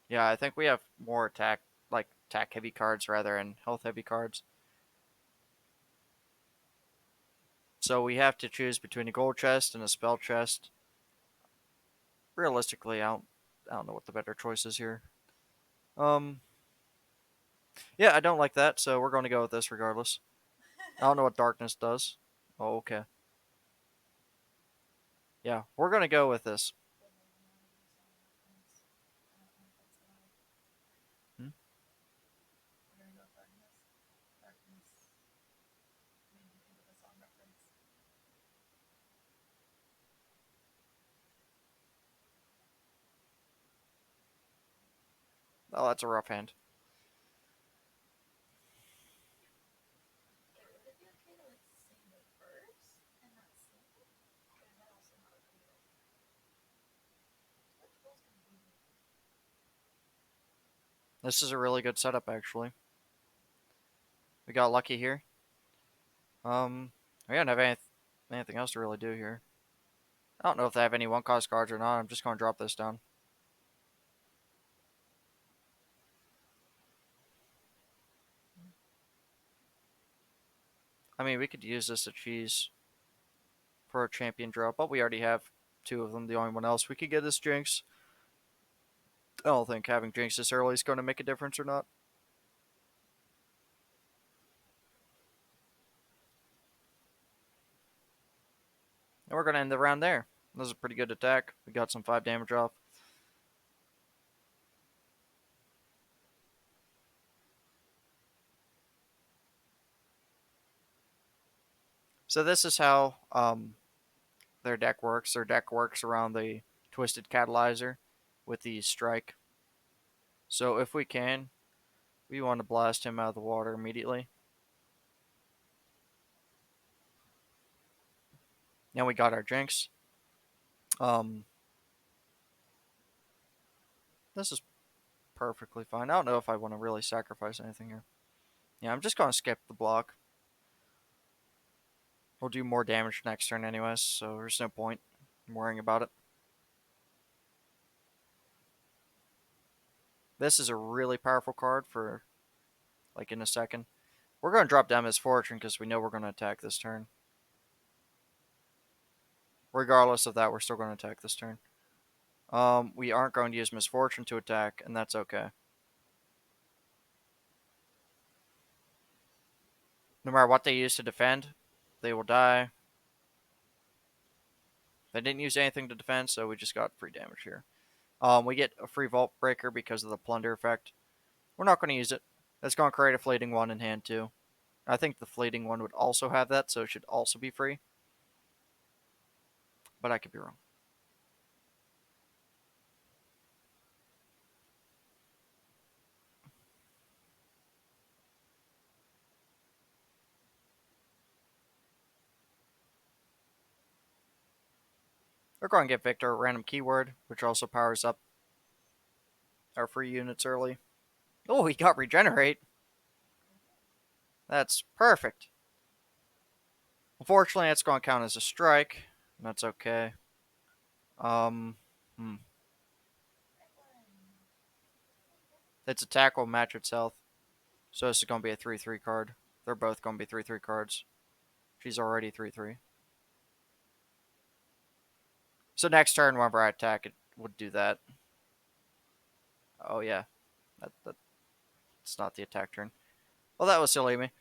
Yeah, I think we have more attack, like attack heavy cards rather than health heavy cards. So we have to choose between a gold chest and a spell chest. Realistically, I don't know what the better choice is here. Um, yeah, I don't like that, so we're going to go with this regardless. I don't know what darkness does. Oh, okay. Yeah, we're going to go with this. Hmm? Oh, that's a rough hand. This is a really good setup, actually. We got lucky here. We don't have anything else to really do here. I don't know if they have any one cost cards or not. I'm just going to drop this down. I mean, we could use this to cheese for a champion drop, but we already have two of them. The only one else we could get is Jinx. I don't think having Jinx this early is going to make a difference or not. And we're going to end the round there. This is a pretty good attack. We got some 5 damage off. So this is how their deck works. Their deck works around the Twisted Catalyzer with the Strike. So if we can, we want to blast him out of the water immediately. Now we got our Jinx. Um, this is perfectly fine. I don't know if I want to really sacrifice anything here. Yeah, I'm just going to skip the block. We'll do more damage next turn anyways, so there's no point in worrying about it. This is a really powerful card for, like, in a second. We're going to drop down Misfortune because we know we're going to attack this turn. Regardless of that, we're still going to attack this turn. We aren't going to use Misfortune to attack, and that's okay. No matter what they use to defend, they will die. They didn't use anything to defend, so we just got free damage here. We get a free Vault Breaker because of the Plunder effect. We're not going to use it. It's going to create a Fleeting one in hand, too. I think the Fleeting one would also have that, so it should also be free. But I could be wrong. We're going to get Victor a random keyword, which also powers up our free units early. Oh, he got Regenerate. That's perfect. Unfortunately, it's going to count as a strike. That's okay. Um, hmm. Its attack will match its health. So this is going to be a 3-3 card. They're both going to be 3-3 cards. She's already 3-3. So next turn, whenever I attack, it would do that. Oh, yeah. That's not the attack turn. Well, that was silly of me.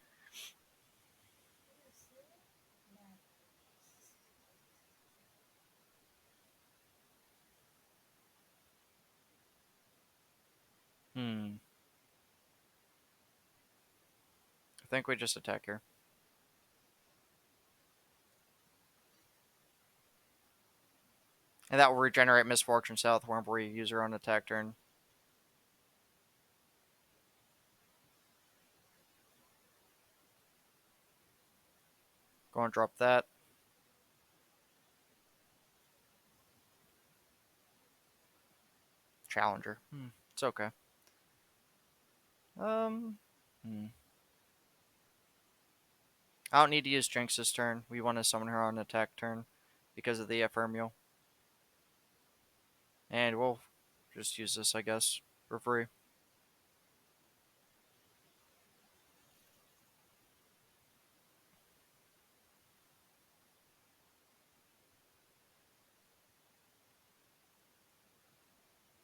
Hmm. I think we just attack here. And that will regenerate Misfortune South whenever we use her on attack turn. Go and drop that. Challenger. It's okay. Hmm. I don't need to use Jinx this turn. We want to summon her on attack turn because of the ephemeral. And we'll just use this, I guess, for free.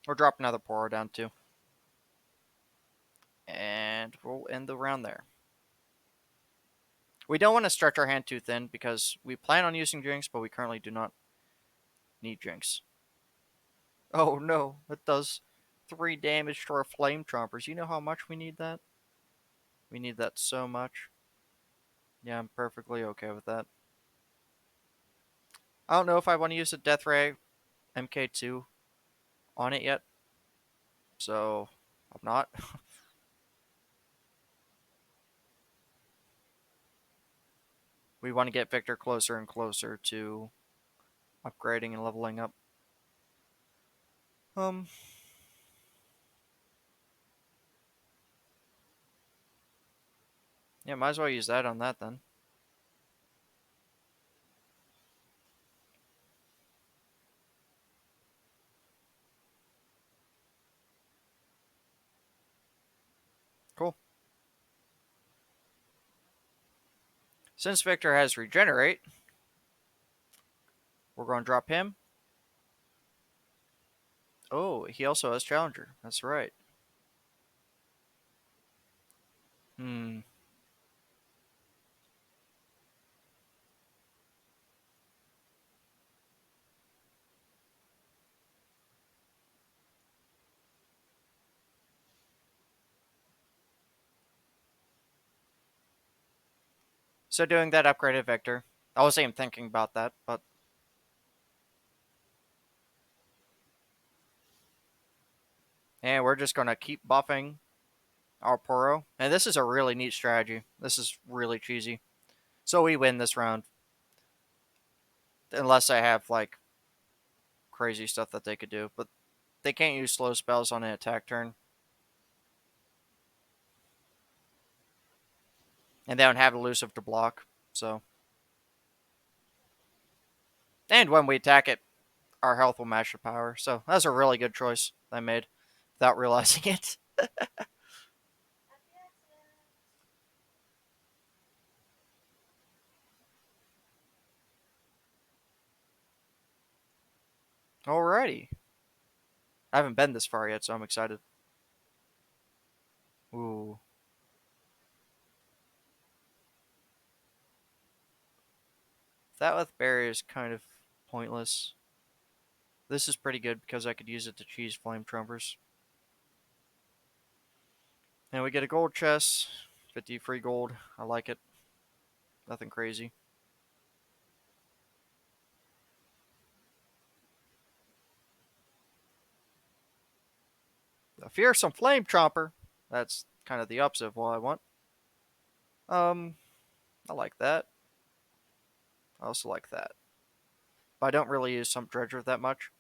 Or drop another Poro down too. And we'll end the round there. We don't want to stretch our hand too thin because we plan on using Jinx, but we currently do not need Jinx. Oh no, it does 3 damage to our Flame Trompers. You know how much we need that? We need that so much. Yeah, I'm perfectly okay with that. I don't know if I want to use a Death Ray MK2 on it yet, so I'm not. We want to get Victor closer and closer to upgrading and leveling up. Um, yeah, might as well use that on that then. Cool. Since Victor has Regenerate, we're going to drop him. Oh, he also has Challenger. That's right. Hmm. So doing that upgraded Victor. I wasn't even thinking about that, but and we're just going to keep buffing our Poro. And this is a really neat strategy. This is really cheesy. So we win this round. Unless I have like crazy stuff that they could do. But they can't use slow spells on an attack turn. And they don't have elusive to block. So and when we attack it, our health will match the power. So that's a really good choice I made without realizing it. Alrighty. I haven't been this far yet, so I'm excited. Ooh. That with barrier is kind of pointless. This is pretty good because I could use it to cheese flame trumpers. And we get a gold chest, 50 free gold. I like it. Nothing crazy. A fearsome flame chomper. That's kind of the opposite of what I want. Um, I like that. I also like that. But I don't really use Sump Dredger that much.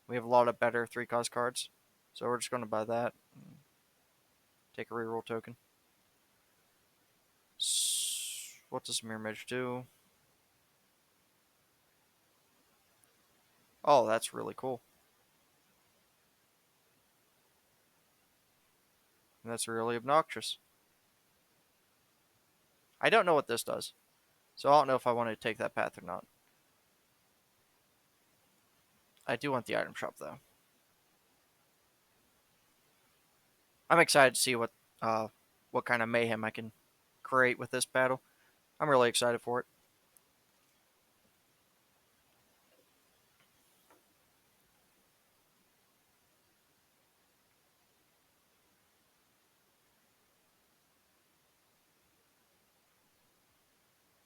We have a lot of better 3-cost cards. So we're just going to buy that. Take a reroll token. What does Mirror Mage do? Oh, that's really cool. And that's really obnoxious. I don't know what this does. So I don't know if I want to take that path or not. I do want the item shop though. I'm excited to see what kind of mayhem I can create with this battle. I'm really excited for it.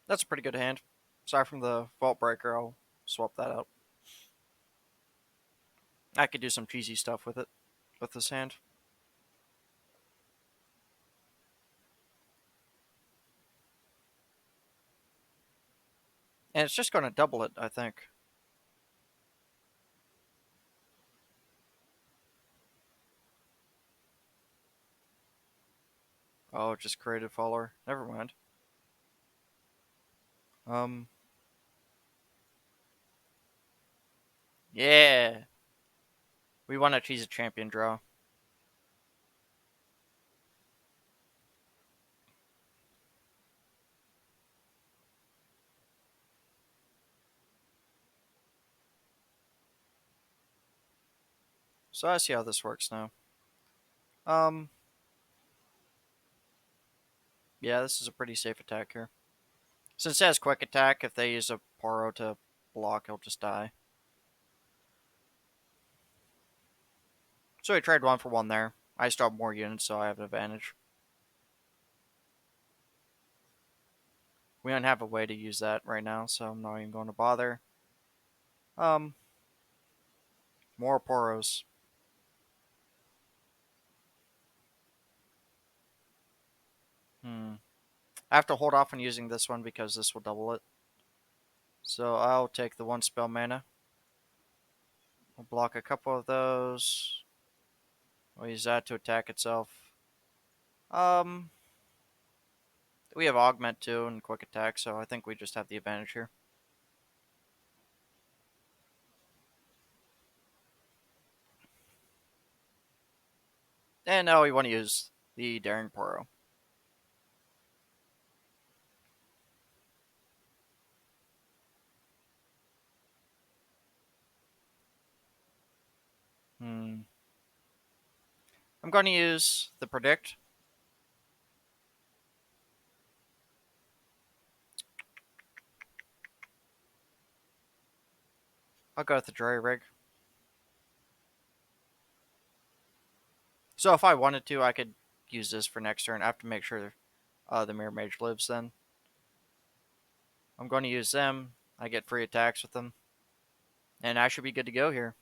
That's a pretty good hand. Aside from the Vault Breaker, I'll swap that out. I could do some cheesy stuff with it, with this hand. And it's just going to double it, I think. Oh, it just created follower. Never mind. Um, yeah. We want to choose a champion draw. So I see how this works now. Um, yeah, this is a pretty safe attack here. Since it has quick attack, if they use a Poro to block, he'll just die. So we trade 1 for 1 there. I still have more units, so I have an advantage. We don't have a way to use that right now, so I'm not even going to bother. Um, more Poros. I have to hold off on using this one because this will double it. So I'll take the 1 spell mana. We'll block a couple of those. We'll use that to attack itself. Um, we have Augment too and Quick Attack, so I think we just have the advantage here. And now we want to use the Daring Poro. Hmm. I'm going to use the Predict. I'll go with the Jury Rig. So if I wanted to, I could use this for next turn. I have to make sure the Mirror Mage lives then. I'm going to use them. I get free attacks with them. And I should be good to go here.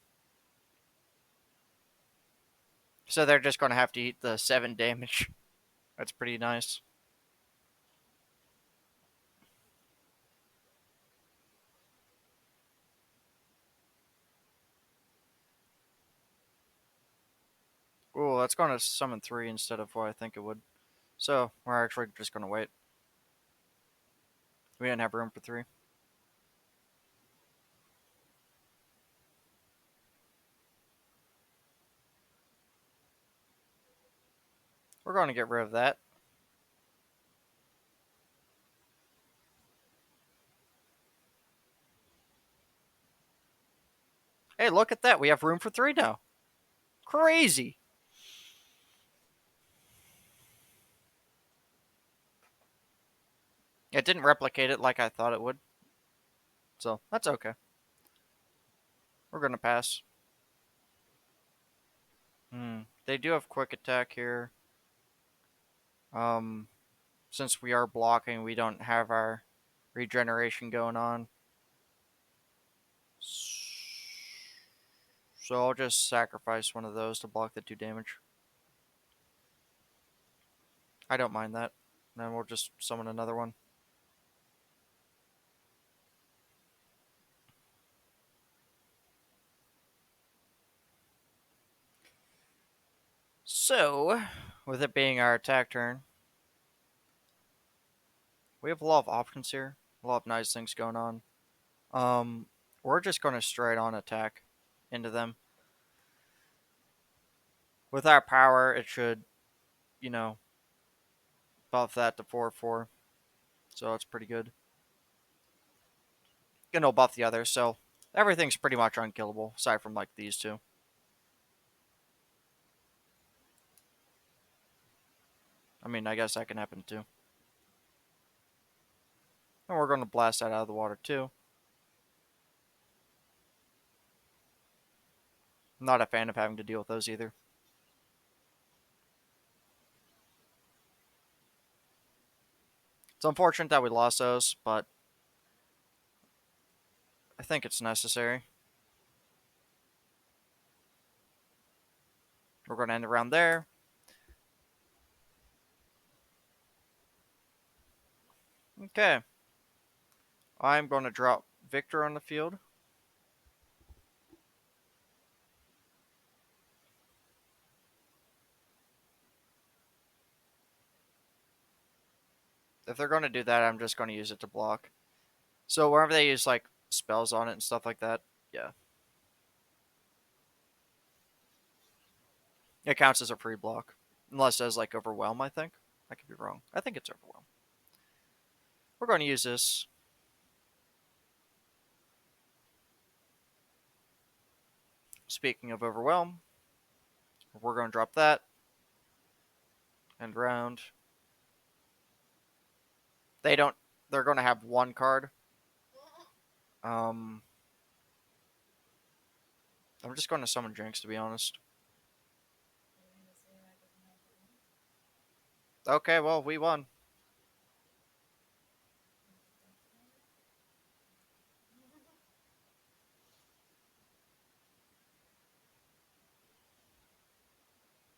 So they're just going to have to eat the 7 damage. That's pretty nice. Ooh, that's going to summon 3 instead of what I think it would. So we're actually just going to wait. We didn't have room for 3. We're going to get rid of that. Hey, look at that. We have room for 3 now. Crazy. It didn't replicate it like I thought it would. So that's okay. We're going to pass. They do have quick attack here. Um, since we are blocking, we don't have our regeneration going on. So I'll just sacrifice one of those to block the 2 damage. I don't mind that. Then we'll just summon another one. So, with it being our attack turn, we have a lot of options here. A lot of nice things going on. We're just going to straight on attack into them. With our power, it should, you know, buff that to 4/4. So it's pretty good. And it'll buff the others, so everything's pretty much unkillable, aside from like these two. I mean, I guess that can happen too. And we're going to blast that out of the water too. I'm not a fan of having to deal with those either. It's unfortunate that we lost those, but I think it's necessary. We're going to end around there. Okay. I'm going to drop Victor on the field. If they're going to do that, I'm just going to use it to block. So wherever they use like spells on it and stuff like that, yeah. It counts as a free block. Unless it has like Overwhelm, I think. I could be wrong. I think it's Overwhelm. We're going to use this. Speaking of Overwhelm, we're going to drop that. End round. They don't. They're going to have one card. Um, I'm just going to summon Jinx, to be honest. Okay, well, we won.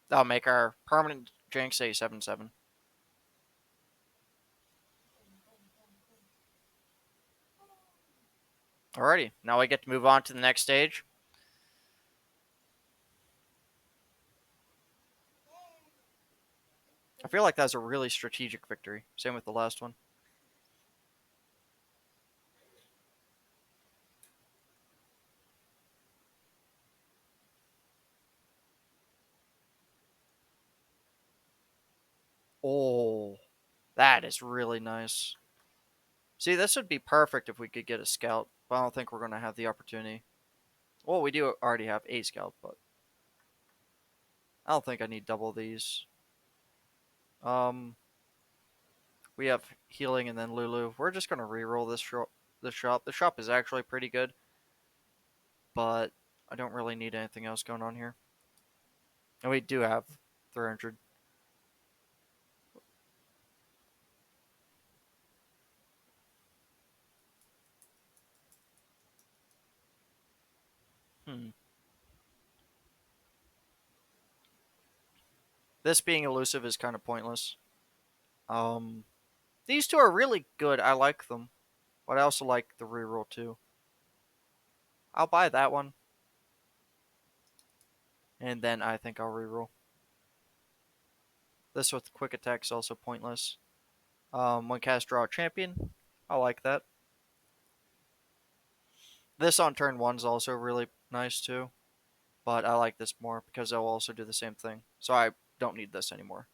That'll make our permanent Jinx a 7/7. Alrighty, now we get to move on to the next stage. I feel like that was a really strategic victory. Same with the last one. Oh, that is really nice. See, this would be perfect if we could get a scout, but I don't think we're going to have the opportunity. Well, we do already have a scout, but I don't think I need double these. Um, we have healing and then Lulu. We're just going to reroll this shop. The shop is actually pretty good, but I don't really need anything else going on here. And we do have 300. Hmm. This being elusive is kind of pointless. Um, these two are really good. I like them, but I also like the reroll too. I'll buy that one, and then I think I'll reroll. This with quick attack is also pointless. When cast draw a champion, I like that. This on turn one is also really nice too, but I like this more because they'll also do the same thing. So I don't need this anymore.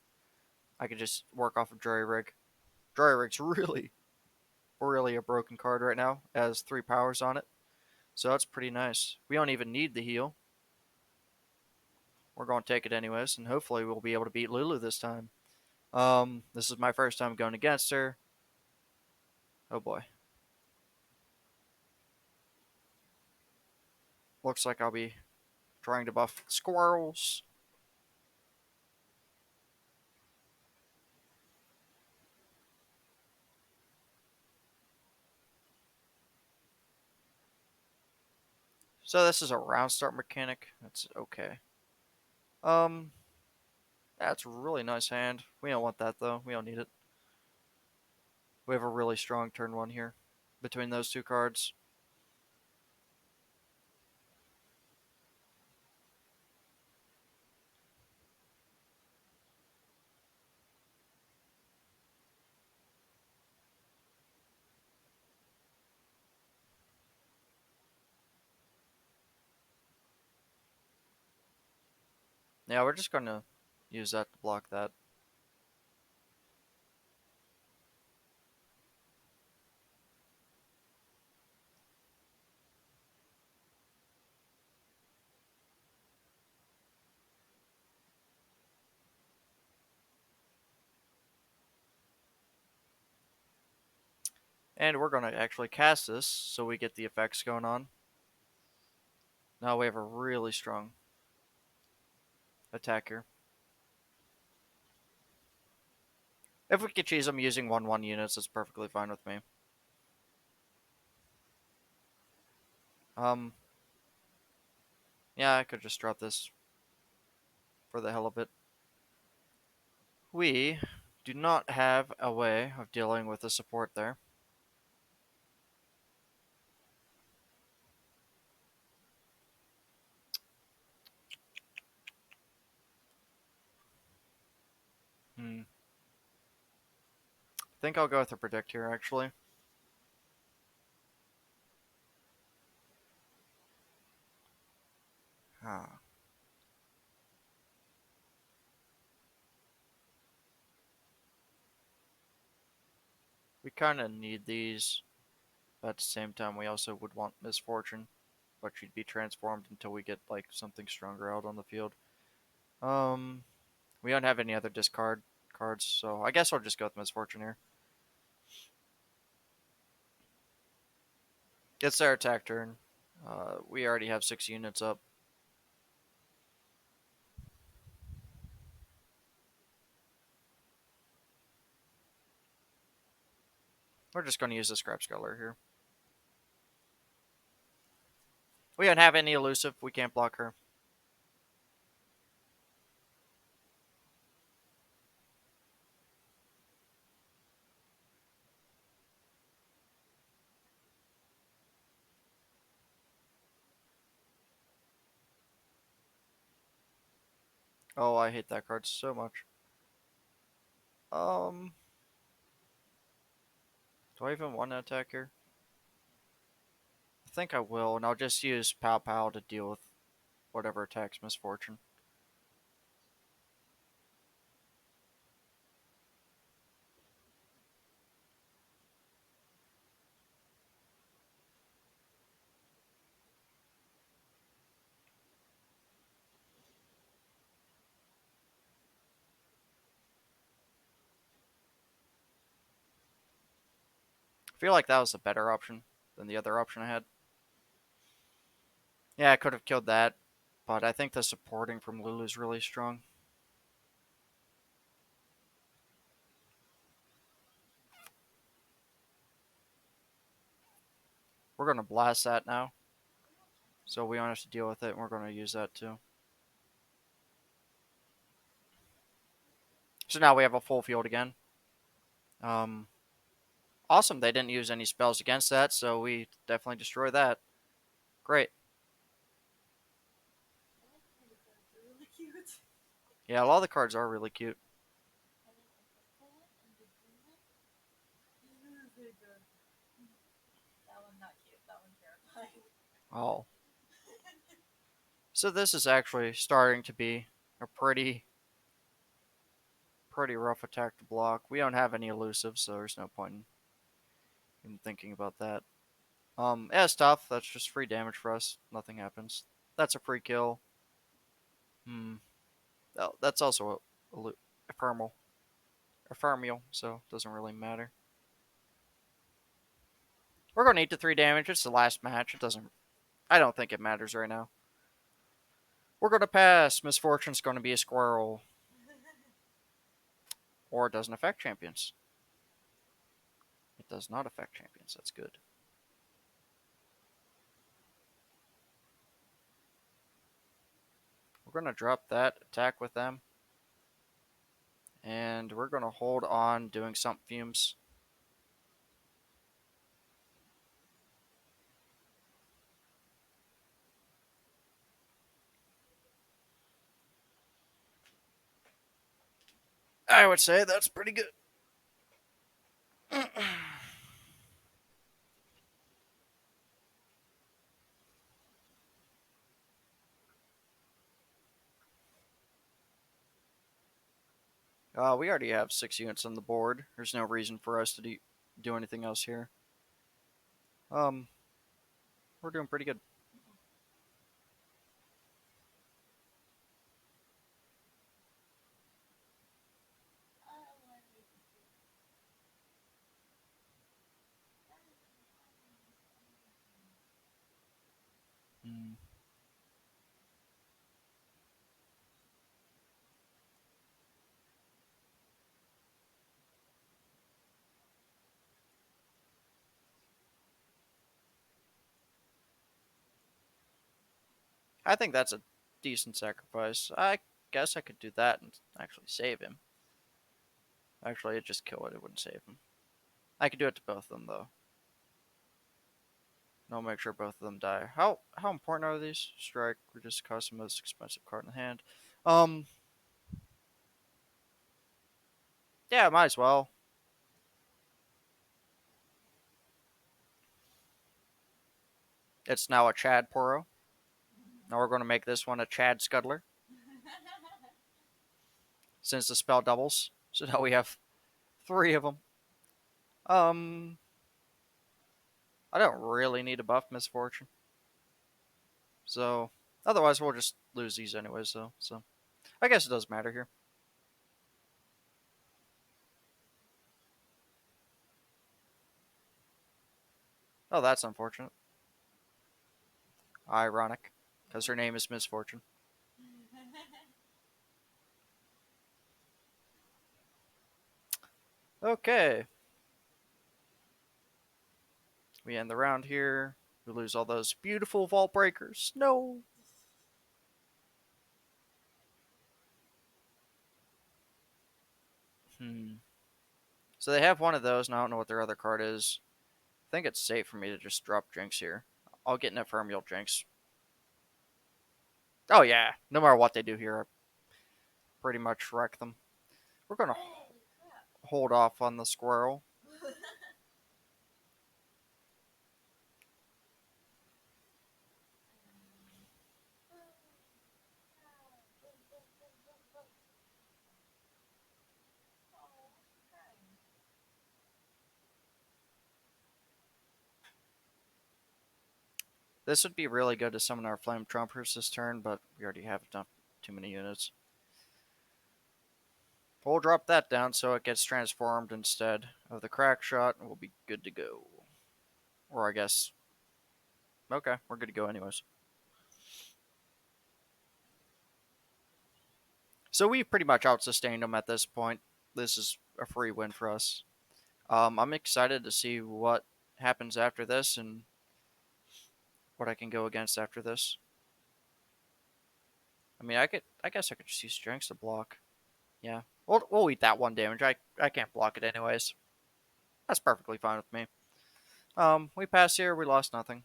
I can just work off of Jury Rig. Jury Rig's really a broken card right now. It has 3 powers on it, so that's pretty nice. We don't even need the heal. We're going to take it anyways, and hopefully we'll be able to beat Lulu this time. This is my first time going against her. Oh boy. Looks like I'll be trying to buff squirrels. So this is a round start mechanic. That's okay. Um, that's a really nice hand. We don't want that though. We don't need it. We have a really strong turn one here between those two cards. Yeah, we're just gonna use that to block that. And we're gonna actually cast this so we get the effects going on. Now we have a really strong attack here. If we could cheese them using 1/1 units, it's perfectly fine with me. Um, yeah, I could just drop this for the hell of it. We do not have a way of dealing with the support there. Hmm. I think I'll go with a predict here, actually. Huh. We kind of need these, but at the same time, we also would want Misfortune, but she'd be transformed until we get like something stronger out on the field. Um, we don't have any other discard cards, so I guess I'll just go with Misfortune here. It's their attack turn. We already have 6 units up. We're just going to use the Scrap Sculler here. We don't have any elusive. We can't block her. Oh, I hate that card so much. Um, do I even want to attack here? I think I will, and I'll just use Pow Pow to deal with whatever attacks Misfortune. I feel like that was a better option than the other option I had. Yeah, I could have killed that, but I think the supporting from Lulu is really strong. We're going to blast that now, so we don't have to deal with it, and we're going to use that too. So now we have a full field again. Um, awesome, they didn't use any spells against that, so we definitely destroy that. Great. Yeah, a lot of the cards are really cute. Oh. So this is actually starting to be a pretty rough attack to block. We don't have any elusive, so there's no point in thinking about that. Yeah, it's tough. That's just free damage for us. Nothing happens. That's a free kill. Hmm. Oh, that's also a ephemeral. Ephemeral, so it doesn't really matter. We're going to 8 to 3 damage. It's the last match. It doesn't. I don't think it matters right now. We're going to pass. Misfortune's going to be a squirrel. Or it doesn't affect champions. It does not affect champions. That's good. We're going to drop that attack with them. And we're going to hold on doing sump fumes. I would say that's pretty good. We already have 6 units on the board. There's no reason for us to do anything else here. Um, we're doing pretty good. Mm. I think that's a decent sacrifice. I guess I could do that and actually save him. Actually, it just kill it. It wouldn't save him. I could do it to both of them though. And I'll make sure both of them die. How important are these? Strike. Reduce the cost of the most expensive card in the hand. Um. Yeah, might as well. It's now a Chad Poro. Now we're going to make this one a Chad Scuddler since the spell doubles. So now we have three of them. Um, I don't really need a buff Misfortune. So otherwise we'll just lose these anyways though. So I guess it doesn't matter here. Oh, that's unfortunate. Ironic, because her name is Misfortune. Okay, we end the round here. We lose all those beautiful vault breakers. No. Hmm. So they have one of those, and I don't know what their other card is. I think it's safe for me to just drop Jinx here. I'll get an Ephemeral Jinx. Oh yeah, no matter what they do here, I pretty much wreck them. We're gonna hold off on the squirrel. This would be really good to summon our Flame Trumpers this turn, but we already have enough, too many units. We'll drop that down so it gets transformed instead of the crack shot, and we'll be good to go. Or I guess, okay, we're good to go anyways. So we've pretty much out-sustained them at this point. This is a free win for us. I'm excited to see what happens after this and what I can go against after this. I mean, I guess I could just use strengths to block. Yeah, we'll eat that one damage. I can't block it anyways. That's perfectly fine with me. We pass here. We lost nothing.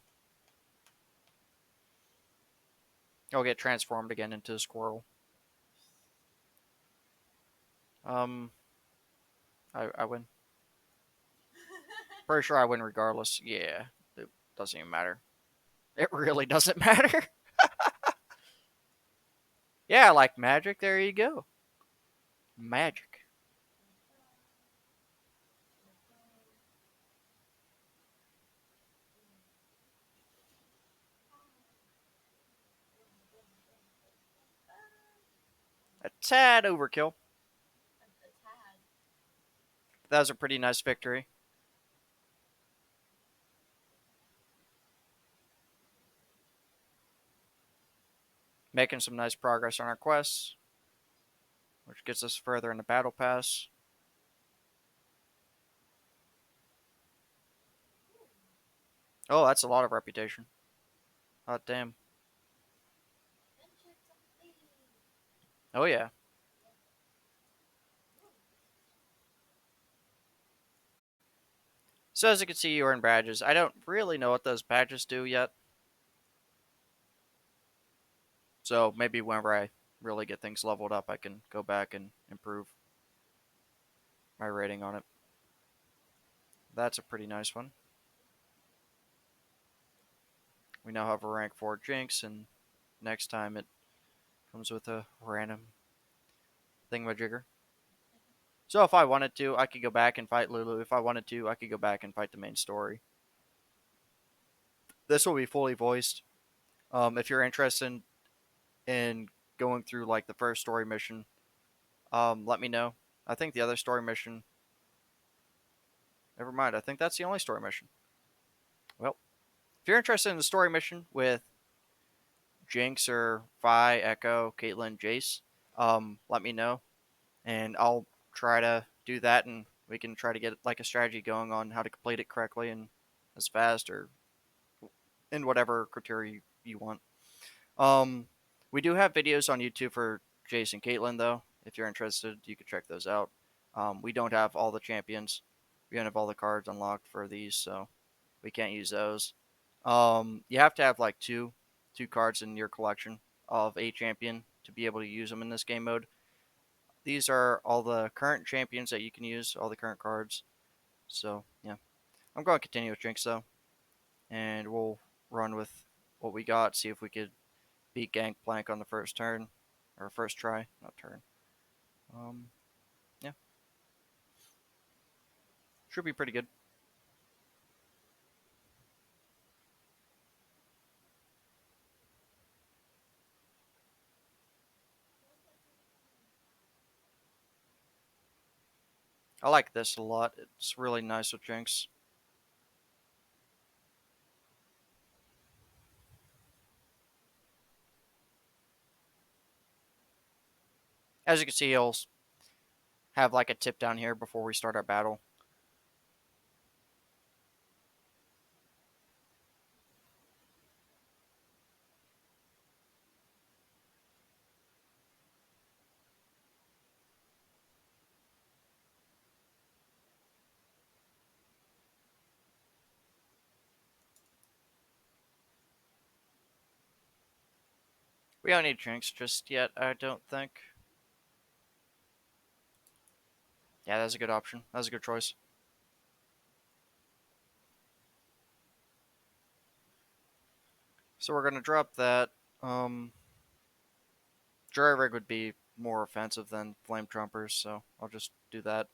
I'll get transformed again into a squirrel. Um, I win. Pretty sure I win regardless. Yeah, it doesn't even matter. It really doesn't matter. Yeah, like magic. There you go. Magic. A tad overkill. That was a pretty nice victory. Making some nice progress on our quests, which gets us further in the battle pass. Oh, that's a lot of reputation. Hot damn. Oh yeah. So as you can see, you earn badges. I don't really know what those badges do yet. So maybe whenever I really get things leveled up, I can go back and improve my rating on it. That's a pretty nice one. We now have a rank 4 Jinx, and next time it comes with a random thingamajigger. So if I wanted to, I could go back and fight Lulu. If I wanted to, I could go back and fight the main story. This will be fully voiced. If you're interested in going through like the first story mission, let me know. I think the other story mission. Never mind. I think that's the only story mission. Well, if you're interested in the story mission with Jinx or Vi, Echo, Caitlyn, Jace, let me know, and I'll try to do that, and we can try to get like a strategy going on how to complete it correctly and as fast or in whatever criteria you want. Um, we do have videos on YouTube for Jace and Caitlyn, though. If you're interested, you could check those out. We don't have all the champions. We don't have all the cards unlocked for these, so we can't use those. You have to have like two cards in your collection of a champion to be able to use them in this game mode. These are all the current champions that you can use, all the current cards. So yeah, I'm going to continue with Jinx though, and we'll run with what we got. See if we could beat Gangplank on the first turn or first try, not turn. Um, yeah, should be pretty good. I like this a lot. It's really nice with Jinx. As you can see, he'll have like a tip down here before we start our battle. We don't need Jinx just yet, I don't think. Yeah, that's a good option. That's a good choice. So we're gonna drop that. Jury Rig would be more offensive than Flame Trumpers, so I'll just do that.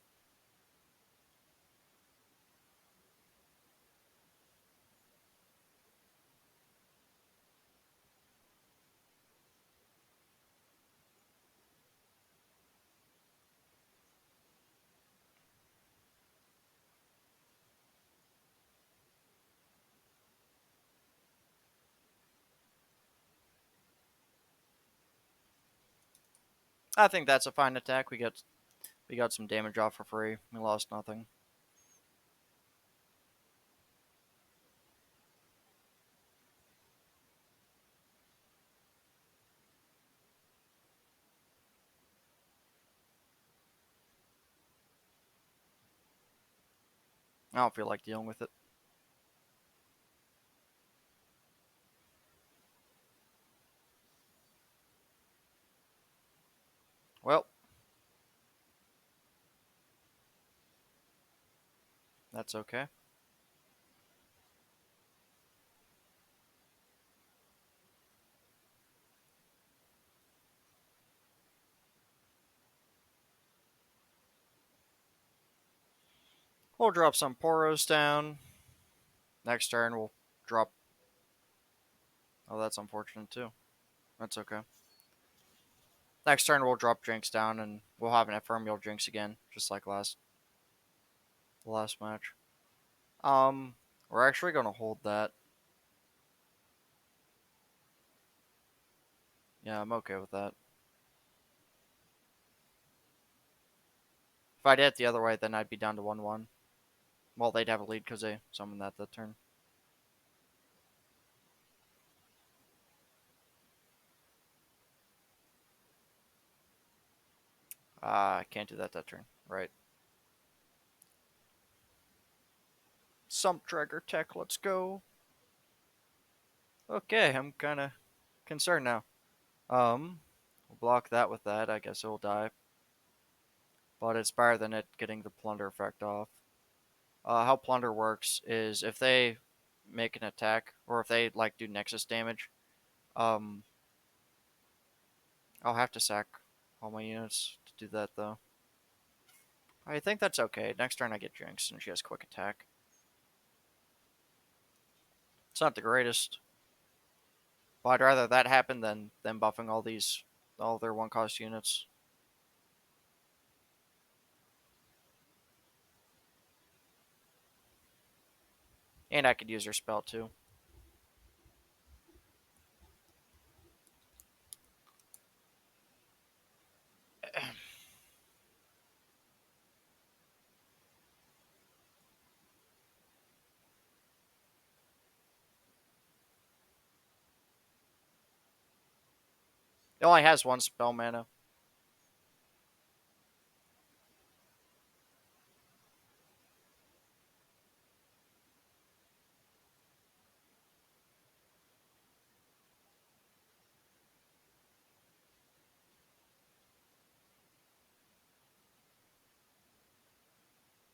I think that's a fine attack. We got some damage off for free. We lost nothing. I don't feel like dealing with it. Well, that's okay. We'll drop some Poros down. Next turn, we'll drop. Oh, that's unfortunate too. That's okay. Next turn, we'll drop Jinx down, and we'll have an Ephemeral Jinx again, just like last match. We're actually gonna hold that. Yeah, I'm okay with that. If I did it the other way, then I'd be down to 1-1. Well, they'd have a lead because they summoned that turn. I can't do that turn. Right. Sump Trigger Tech, let's go. Okay, I'm kind of concerned now. We'll block that with that. I guess it'll die. But it's better than it getting the Plunder effect off. How Plunder works is if they make an attack, or if they like do Nexus damage, um, I'll have to sack all my units to do that though. I think that's okay. Next turn I get Jinx and she has quick attack. It's not the greatest, but I'd rather that happen than them buffing all their one cost units. And I could use her spell too. It only has one spell mana.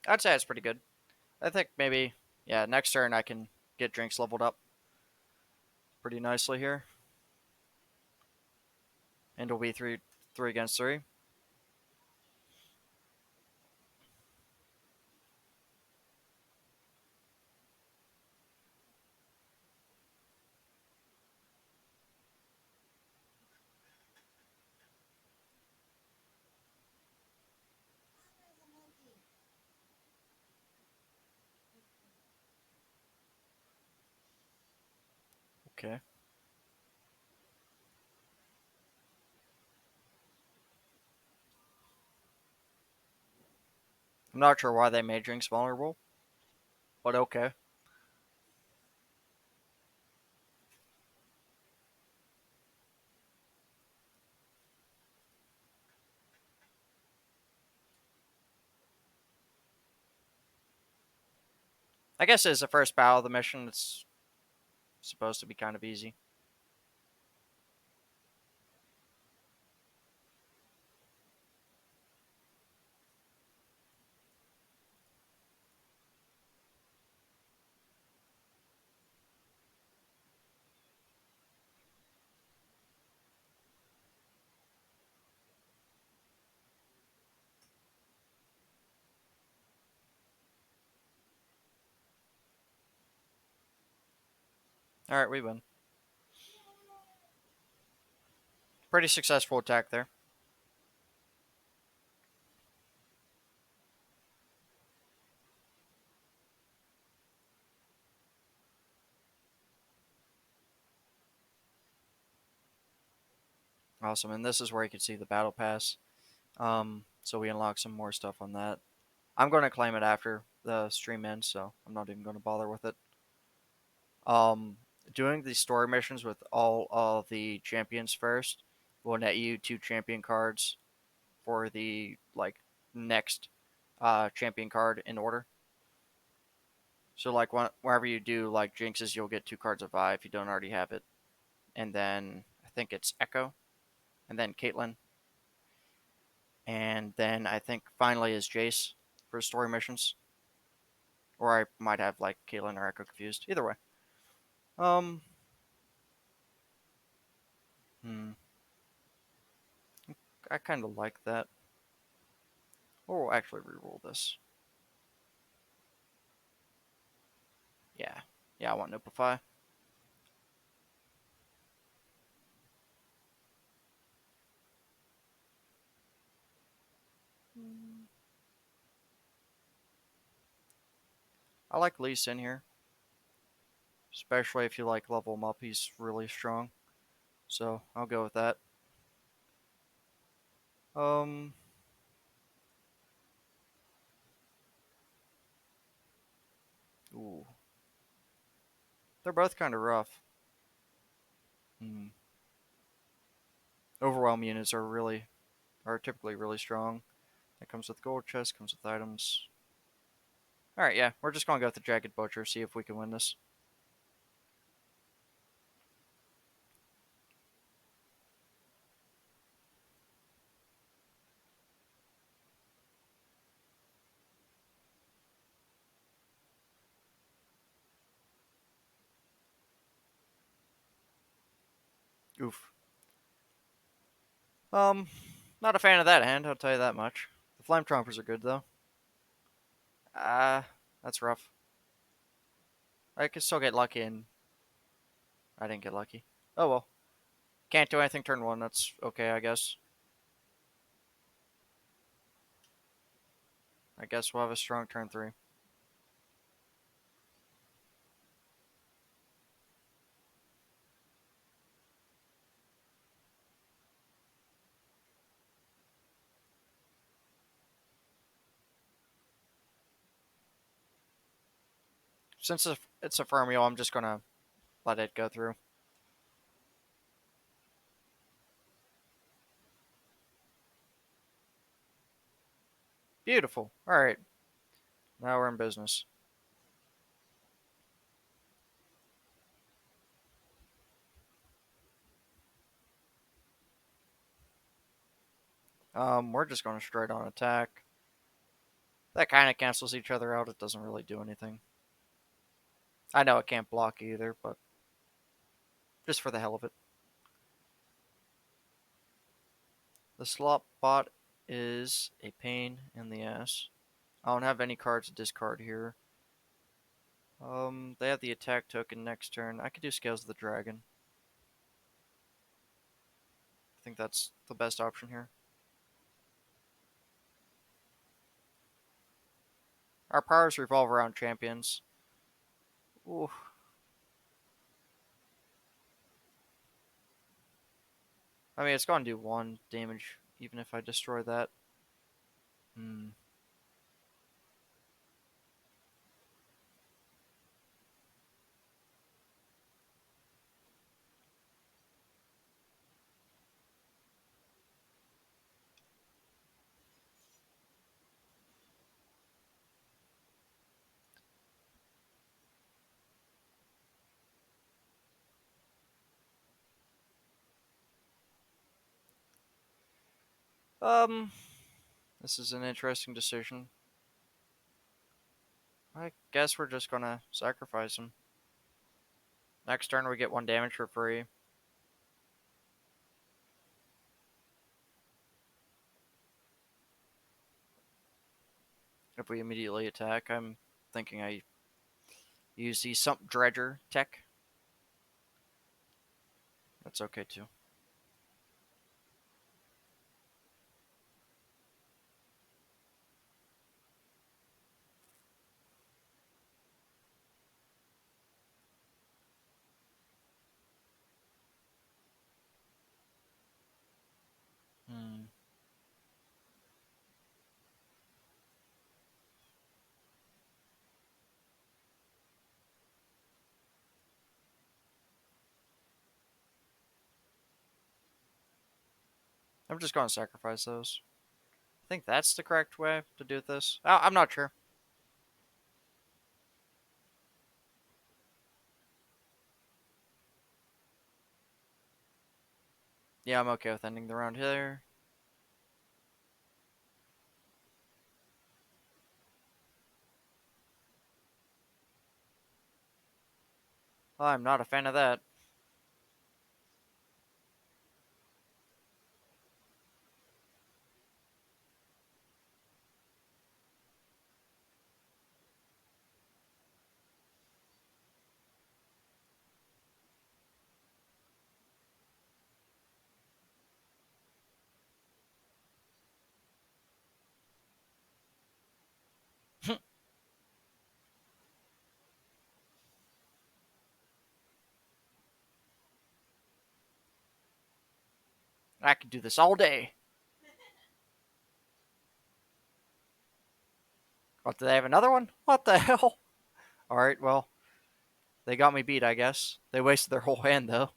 I'd say it's pretty good. I think maybe, yeah, next turn I can get Jinx leveled up pretty nicely here. And it'll be three against three. Okay. I'm not sure why they made Jinx vulnerable, but okay. I guess it's the first battle of the mission. It's supposed to be kind of easy. All right, we win. Pretty successful attack there. Awesome. And this is where you can see the battle pass. So we unlock some more stuff on that. I'm going to claim it after the stream ends, so I'm not even going to bother with it. Um, Doing the story missions with all of the champions first will net you 2 champion cards for the like next champion card in order. So like whenever you do like Jinxes, you'll get 2 cards of Vi if you don't already have it, and then I think it's Echo, and then Caitlyn, and then I think finally is Jace for story missions, or I might have like Caitlyn or Echo confused. Either way, um, hmm, I kind of like that. Or we'll actually reroll this. Yeah, yeah, I want Notify. I like Lee Sin here, especially if you like level him up. He's really strong, so I'll go with that. Um, ooh, they're both kind of rough. Hmm. Overwhelm units are typically really strong. It comes with gold chest, comes with items. All right, yeah, we're just gonna go with the Jagged Butcher, see if we can win this. Oof. Um, Not a fan of that hand. I'll tell you that much. The Flame Trompers are good though. Ah, that's rough. I could still get lucky, and I didn't get lucky. Oh well. Can't do anything turn one. That's okay, I guess. I guess we'll have a strong turn three. Since it's a Fermio, I'm just gonna let it go through. Beautiful. Alright, now we're in business. We're just going to straight on attack. That kind of cancels each other out. It doesn't really do anything. I know it can't block either, but just for the hell of it. The slot bot is a pain in the ass. I don't have any cards to discard here. They have the attack token next turn. I could do Scales of the Dragon. I think that's the best option here. Our powers revolve around champions. Ooh. I mean, it's going to do 1 damage, even if I destroy that. Hmm. Um, this is an interesting decision. I guess we're just gonna sacrifice him. Next turn we get 1 damage for free. If we immediately attack, I'm thinking I use the Sump Dredger tech. That's okay too. Hmm. I'm just gonna sacrifice those. I think that's the correct way to do this. I'm not sure. Yeah, I'm okay with ending the round here. I'm not a fan of that. I could do this all day. What, do they have another one? What the hell? Alright, well, they got me beat, I guess. They wasted their whole hand, though.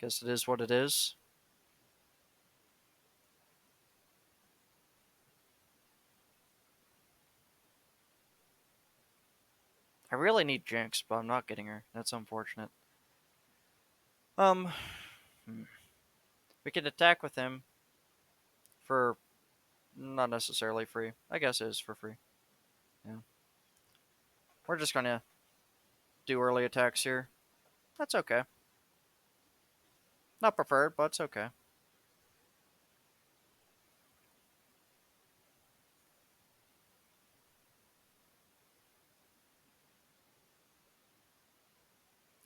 Guess it is what it is. I really need Jinx, but I'm not getting her. That's unfortunate. Um, hmm. We could attack with him for not necessarily free. I guess it is for free. Yeah. We're just gonna do early attacks here. That's okay. Not preferred, but it's okay.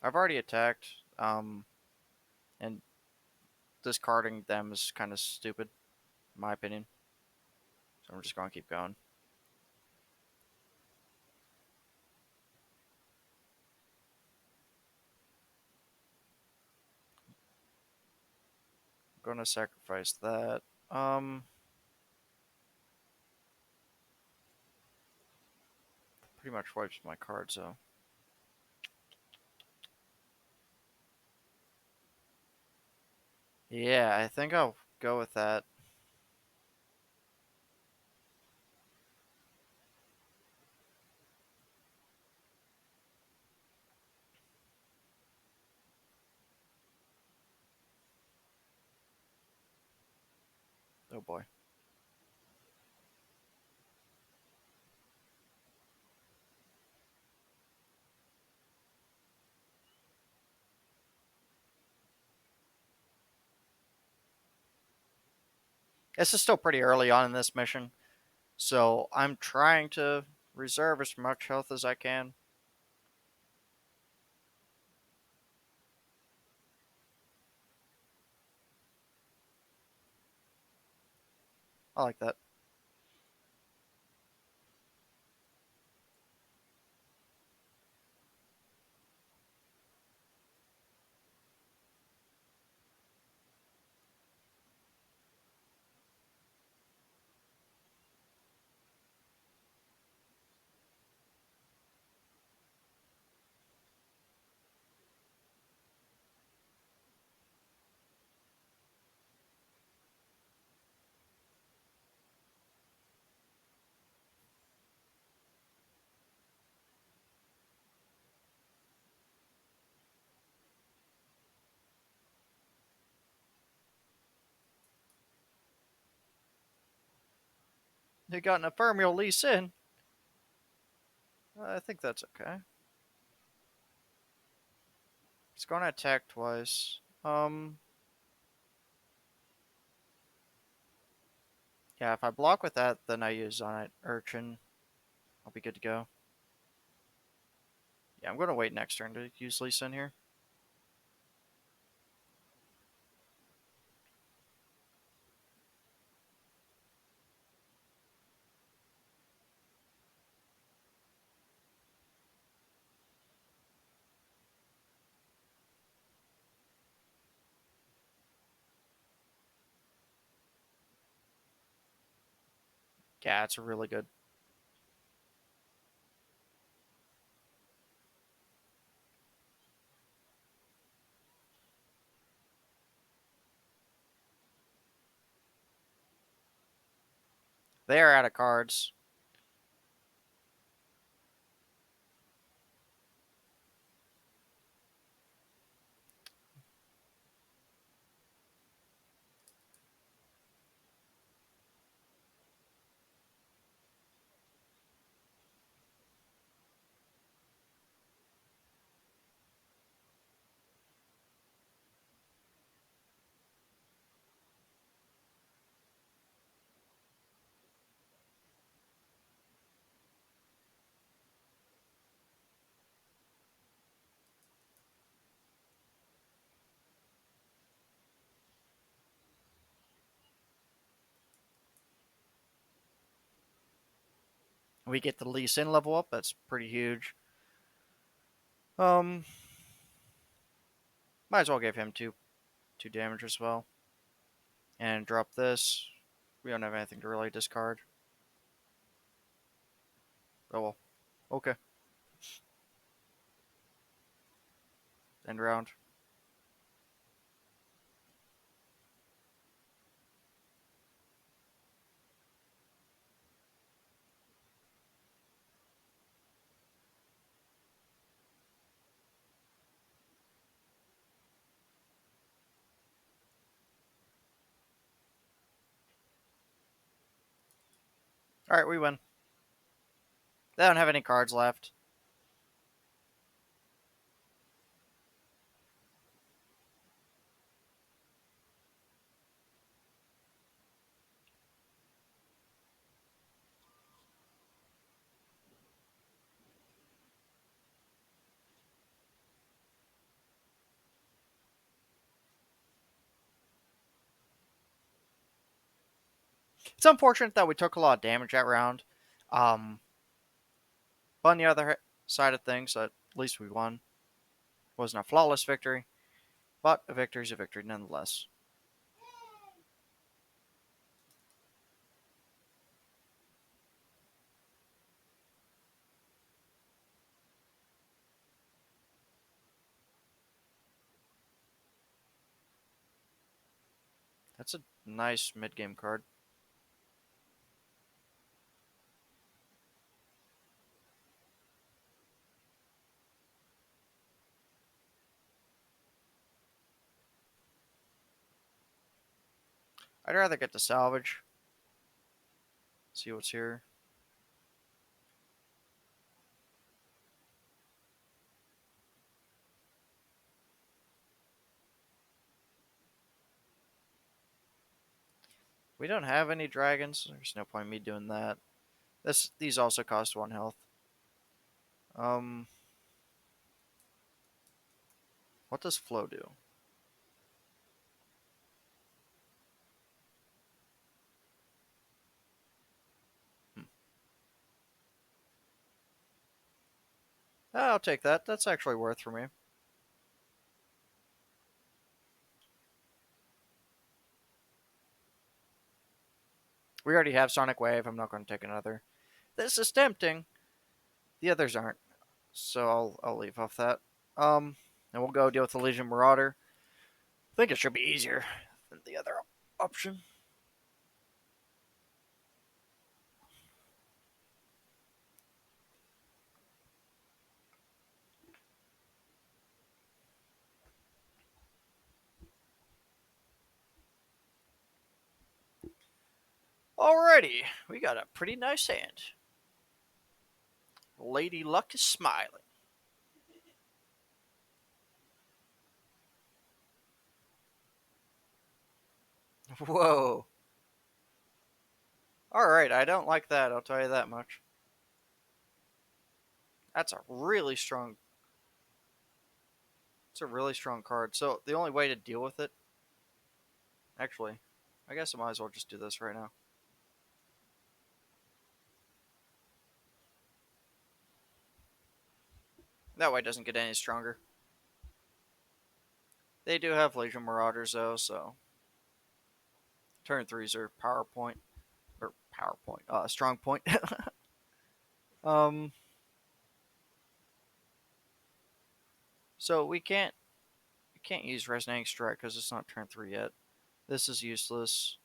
I've already attacked, and discarding them is kind of stupid, in my opinion. So I'm just gonna keep going. I'm gonna sacrifice that. Um, Pretty much wipes my cards though. Yeah, I think I'll go with that. Oh boy. This is still pretty early on in this mission, so I'm trying to reserve as much health as I can. I like that. You got an ephemeral lease in. I think that's okay. It's going to attack twice. Yeah, if I block with that, then I use on it Urchin. I'll be good to go. Yeah, I'm going to wait next turn to use Lisa in here. Yeah, it's really good. They are out of cards. We get the Lee Sin level up. That's pretty huge. Um, might as well give him two damage as well, and drop this. We don't have anything to really discard. Oh well. Okay. End round. All right, we win. They don't have any cards left. It's unfortunate that we took a lot of damage that round. Um, but on the other side of things, at least we won. Wasn't a flawless victory, but a victory is a victory nonetheless. That's a nice mid-game card. I'd rather get the salvage. See what's here. We don't have any dragons. There's no point in me doing that. These also cost 1 health. Um, what does flow do? Hmm. I'll take that. That's actually worth for me. We already have Sonic Wave. I'm not going to take another. This is tempting. The others aren't, so I'll leave off that. And we'll go deal with the Legion Marauder. I think it should be easier than the other option. Alrighty, we got a pretty nice hand. Lady Luck is smiling. Whoa. Alright, I don't like that, I'll tell you that much. That's a really strong. It's a really strong card. So the only way to deal with it, actually, I guess I might as well just do this right now. That way it doesn't get any stronger. They do have Legion Marauders though, so turn threes are PowerPoint or PowerPoint, strong point. um, so we can't use Resonating Strike because it's not turn 3 yet. This is useless.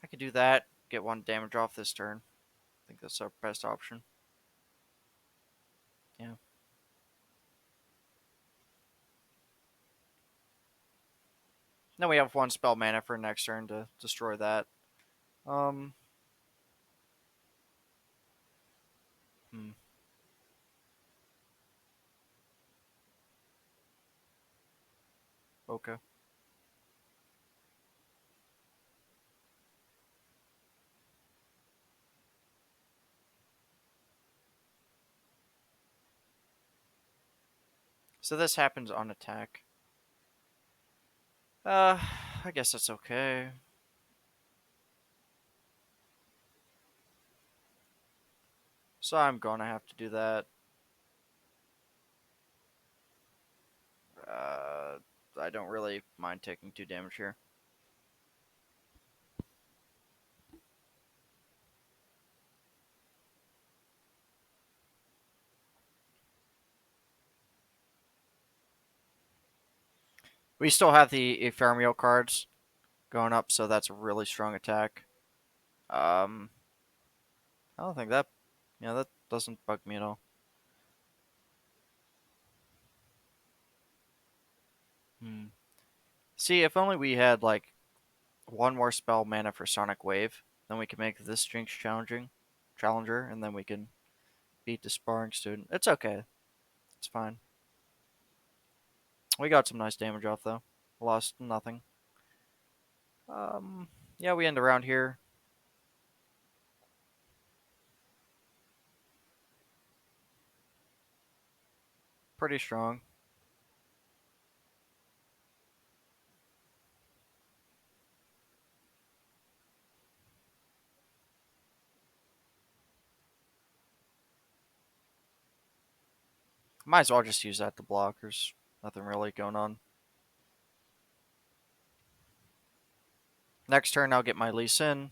I could do that, get 1 damage off this turn. I think that's our best option. Yeah. Then we have 1 spell mana for next turn to destroy that. Um. Hmm. Okay. So this happens on attack. Uh, I guess that's okay. So I'm gonna have to do that. Uh, I don't really mind taking 2 damage here. We still have the Ephemeral cards going up, so that's a really strong attack. Um, I don't think that. Yeah, that doesn't bug me at all. Hmm. See, if only we had like 1 more spell mana for Sonic Wave, then we could make this Jinx challenger, and then we can beat the sparring student. It's okay. It's fine. We got some nice damage off though. Lost nothing. Yeah, we end around here. Pretty strong. Might as well just use that to block. There's nothing really going on. Next turn, I'll get my Lee Sin.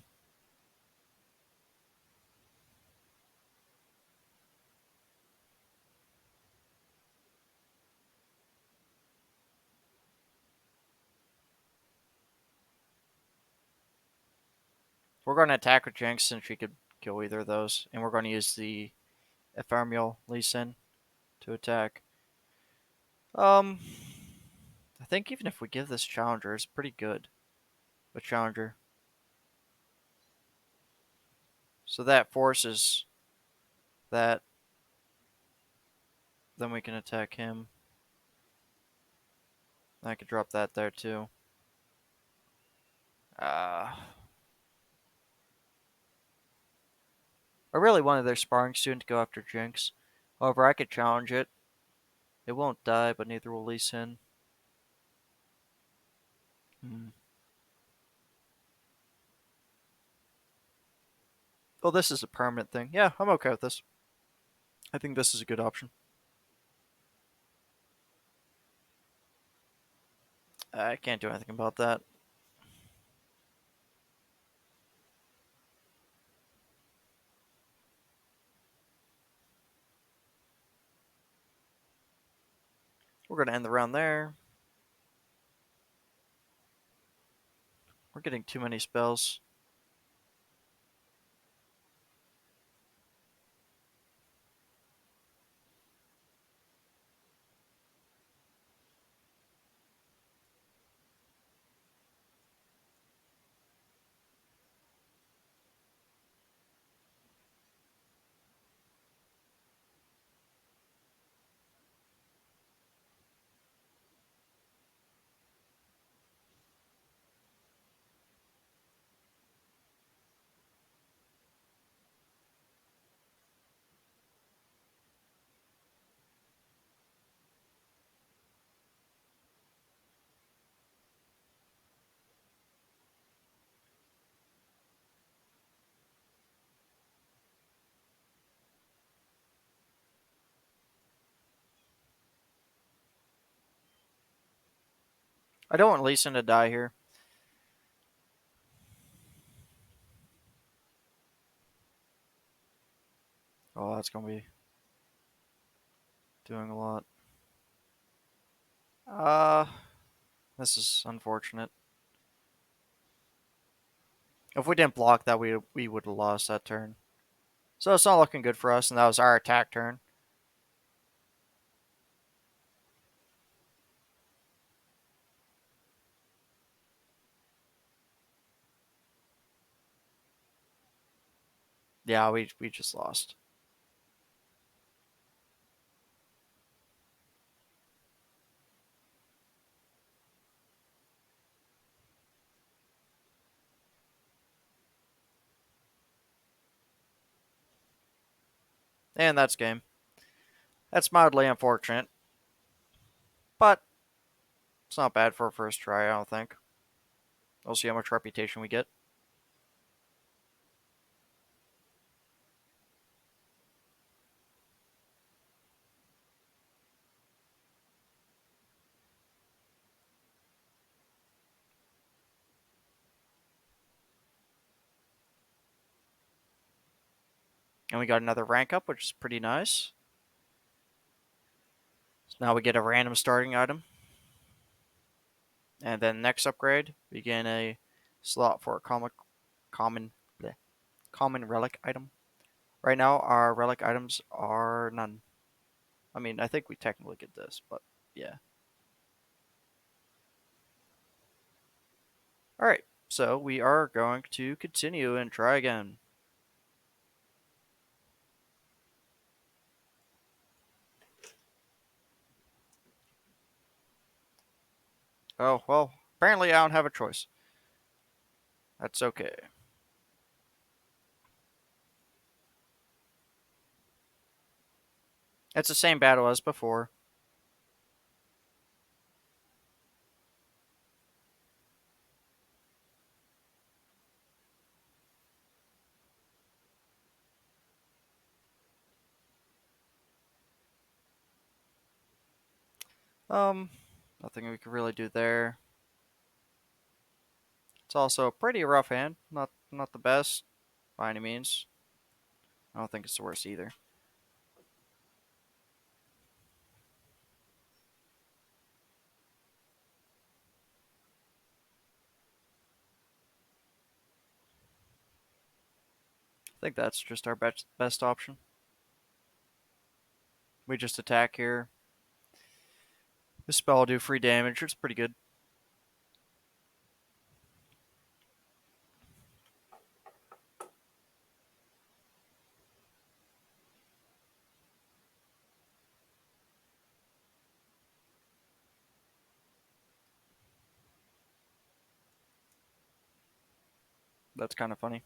We're going to attack with Jinx since she could kill either of those, and we're going to use the Ephemeral Lee Sin to attack. I think even if we give this Challenger, it's pretty good. A Challenger. So that forces that. Then we can attack him. I could drop that there too. I really wanted their sparring student to go after Jinx. However, I could challenge it. It won't die, but neither will Lee Sin. Hmm. Oh, this is a permanent thing. Yeah, I'm okay with this. I think this is a good option. I can't do anything about that. We're going to end the round there. We're getting too many spells. I don't want Lee Sin to die here. Oh, that's going to be doing a lot. Uh, this is unfortunate. If we didn't block that, we would have lost that turn. So it's not looking good for us, and that was our attack turn. Yeah, we just lost. And that's game. That's mildly unfortunate, but it's not bad for a first try, I don't think. We'll see how much reputation we get. And we got another rank up, which is pretty nice. So now we get a random starting item. And then next upgrade, we get a slot for a common, bleh, common relic item. Right now, our relic items are none. I mean, I think we technically get this, but yeah. Alright, so we are going to continue and try again. Oh, well, apparently I don't have a choice. That's okay. It's the same battle as before. Um, Nothing we can really do there. It's also a pretty rough hand. Not the best by any means. I don't think it's the worst either. I think that's just our best option. We just attack here. This spell will do free damage. It's pretty good. That's kind of funny.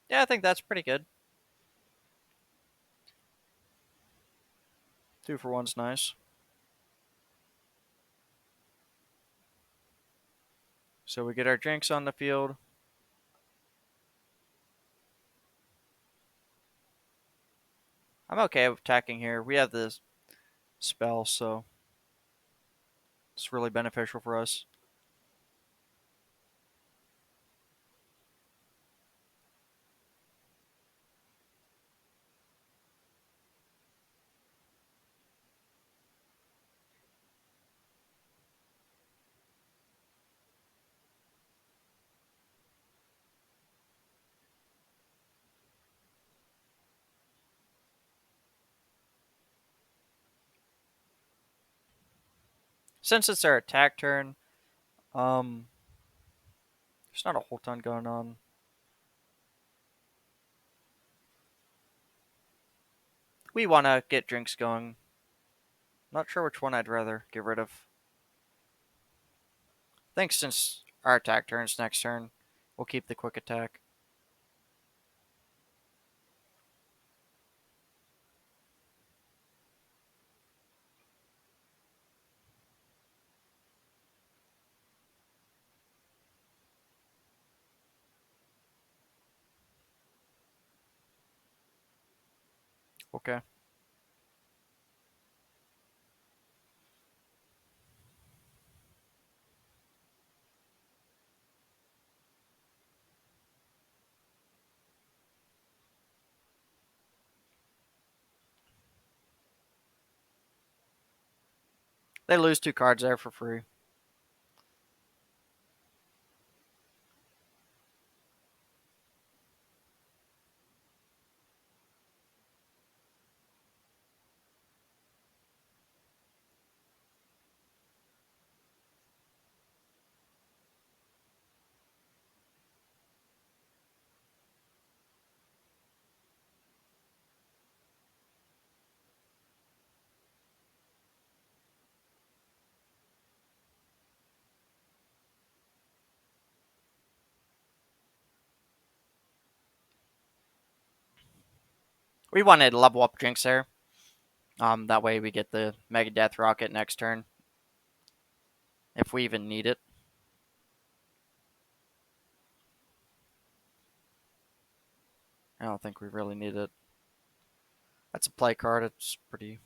Yeah, I think that's pretty good. 2 for 1's nice. So we get our Jinx on the field. I'm okay with attacking here. We have this spell, so it's really beneficial for us. Since it's our attack turn, there's not a whole ton going on. We want to get Jinx going. Not sure which one I'd rather get rid of. I think since our attack turn's next turn, we'll keep the quick attack. Okay. They lose 2 cards there for free. We wanted to level up Jinx there. That way we get the Mega Death Rocket next turn. If we even need it. I don't think we really need it. That's a play card. It's pretty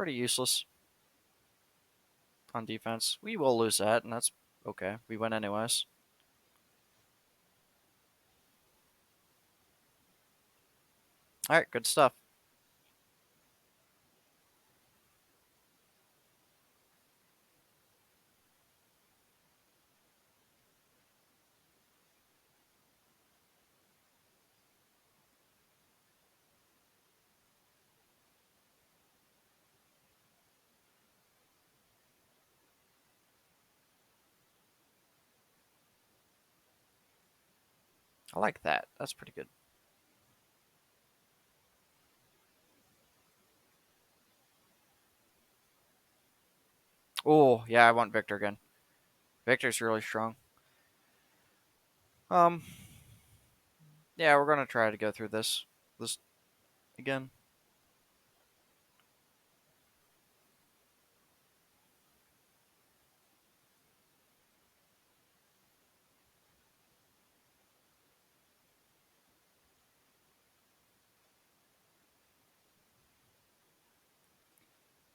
useless on defense. We will lose that, and that's okay. We win anyways. All right, good stuff. I like that. That's pretty good. Oh, yeah, I want Victor again. Victor's really strong. Um, yeah, we're gonna try to go through this again.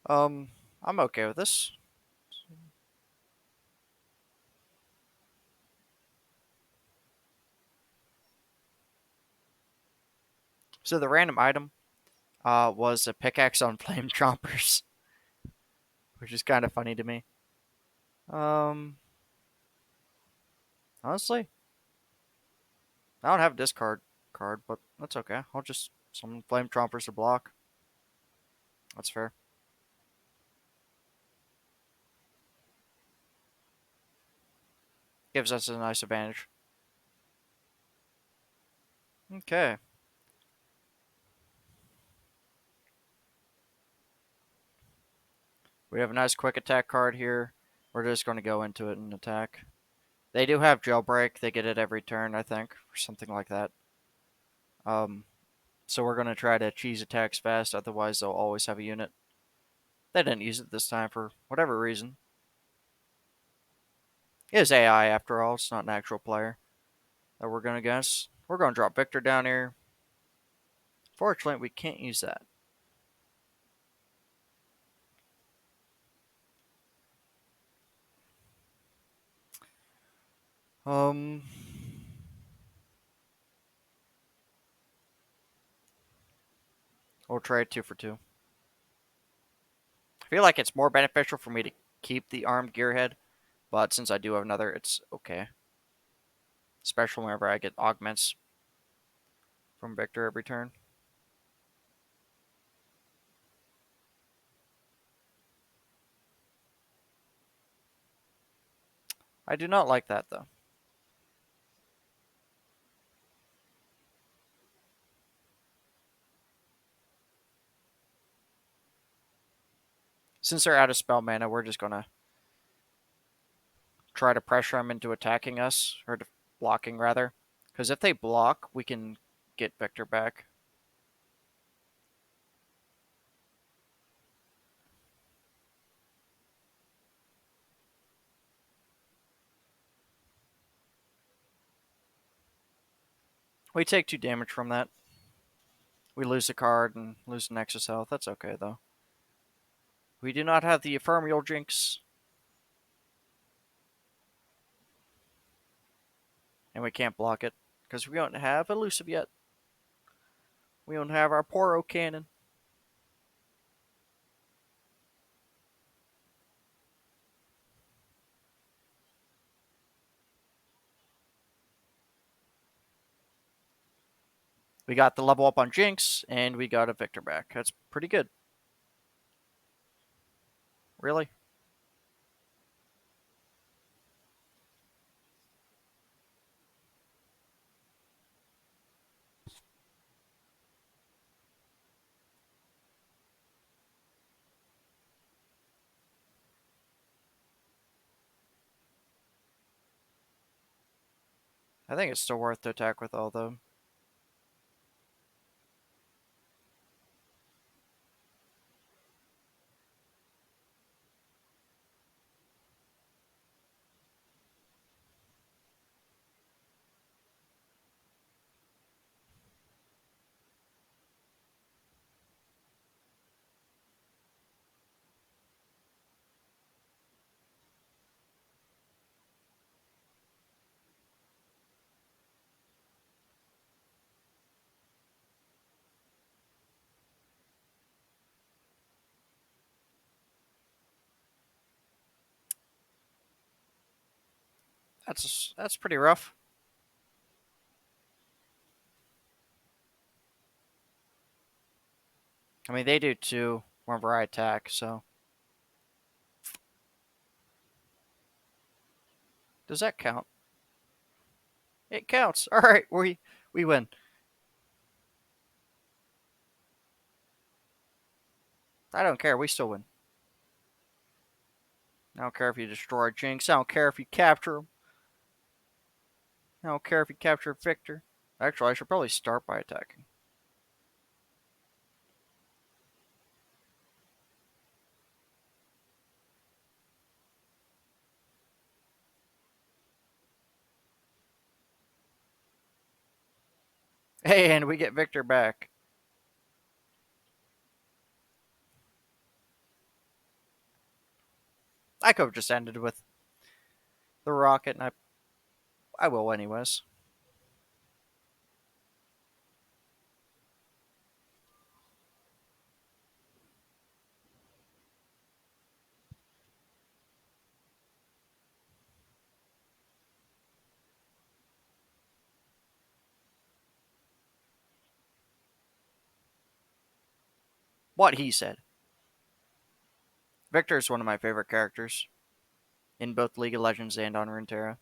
Um, I'm okay with this. So the random item, was a pickaxe on flame chompers, which is kind of funny to me. Um, Honestly, I don't have a discard card, but that's okay. I'll just summon flame chompers to block. That's fair. Gives us a nice advantage. Okay. We have a nice quick attack card here. We're just going to go into it and attack. They do have jailbreak. They get it every turn, I think, or something like that. Um, so we're going to try to cheese attacks fast. Otherwise, they'll always have a unit. They didn't use it this time for whatever reason. It is AI after all. It's not an actual player that we're going to guess. We're going to drop Victor down here. Fortunately, we can't use that. Um, we'll trade 2 for 2. I feel like it's more beneficial for me to keep the armed gearhead, but since I do have another, it's okay. Especially whenever I get augments from Victor every turn. I do not like that though. Since they're out of spell mana, we're just gonna try to pressure them into attacking us, or blocking rather. Because if they block, we can get Victor back. We take 2 damage from that. We lose a card and lose an Nexus health. That's okay though. We do not have the ephemeral Jinx, and we can't block it because we don't have elusive yet. We don't have our Poro cannon. We got the level up on Jinx, and we got a Victor back. That's pretty good. Really? I think it's still worth to attack with all though. That's pretty rough. I mean, they do too whenever I attack, so. Does that count? It counts. Alright, we win. I don't care, we still win. I don't care if you destroy Jinx. I don't care if you capture him. I don't care if you capture Victor. Actually, I should probably start by attacking. Hey, and we get Victor back. I could have just ended with the rocket, and I will anyways. What he said. Victor is one of my favorite characters in both League of Legends and on Runeterra.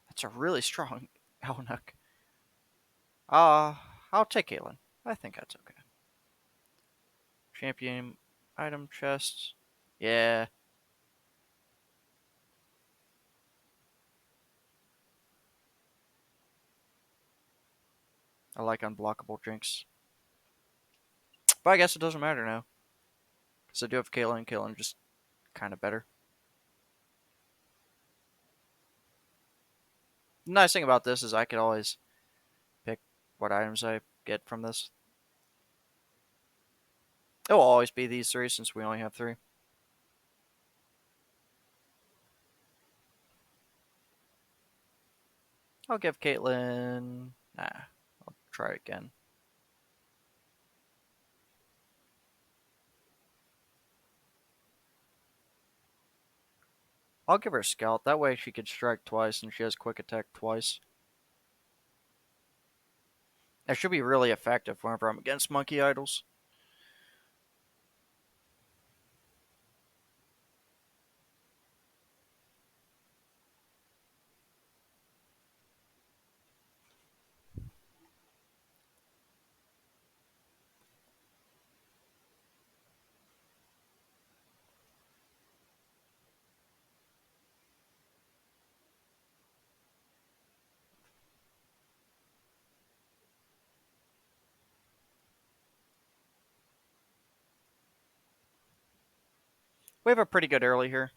That's a really strong Elnuck. Uh, I'll take Caitlyn. I think that's okay. Champion item chest. Yeah, I like unblockable Jinx. But I guess it doesn't matter now. Because I do have Caitlyn. Caitlyn just kind of better. The nice thing about this is I could always pick what items I get from this. It will always be these three since we only have three. I'll give Caitlyn. Nah, I'll try it again. I'll give her Scout. That way she could strike twice and she has quick attack twice. That should be really effective whenever I'm against monkey idols. We have a pretty good early here.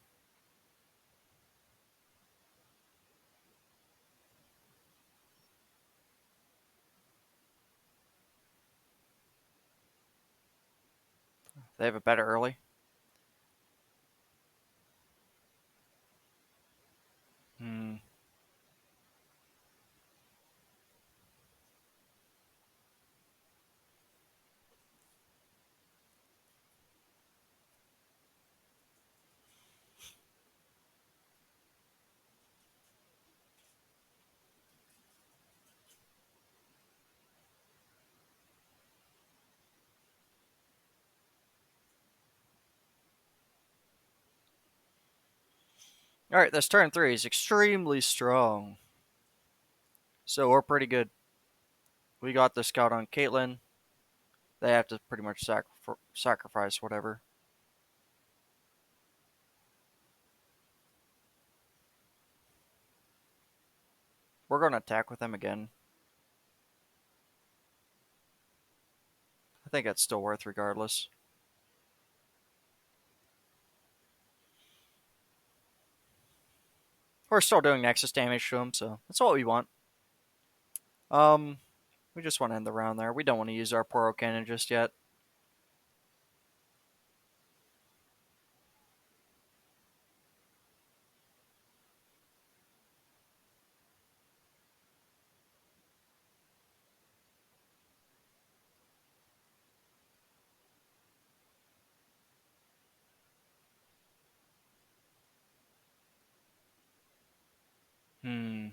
They have a better early. Hmm. Alright, this turn 3 is extremely strong. So we're pretty good. We got the Scout on Caitlyn. They have to pretty much sacrifice whatever. We're going to attack with them again. I think that's still worth regardless. We're still doing Nexus damage to them, so that's what we want. Um, we just want to end the round there. We don't want to use our Poro Cannon just yet. Hmm.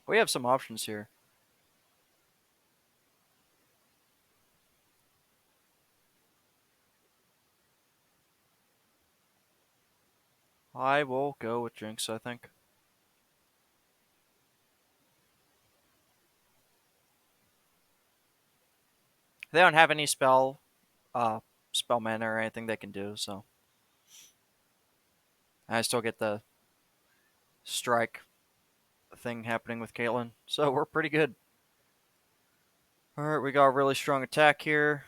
We have some options here. I will go with Jinx, I think. They don't have any spell mana or anything they can do, so I still get the strike thing happening with Caitlyn. So we're pretty good. Alright, we got a really strong attack here.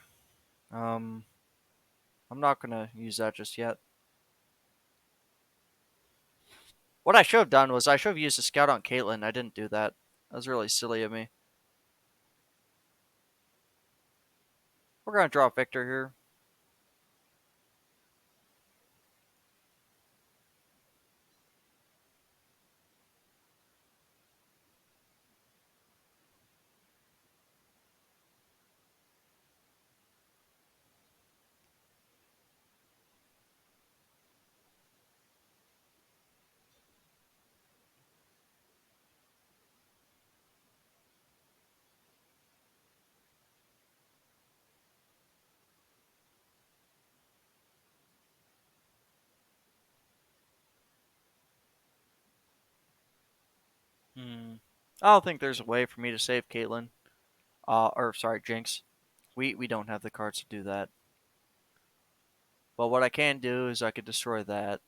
Um, I'm not going to use that just yet. What I should have done was I should have used a scout on Caitlyn. I didn't do that. That was really silly of me. We're going to draw Victor here. Hmm. I don't think there's a way for me to save Caitlyn. Or sorry, Jinx. We don't have the cards to do that. But what I can do is I could destroy that.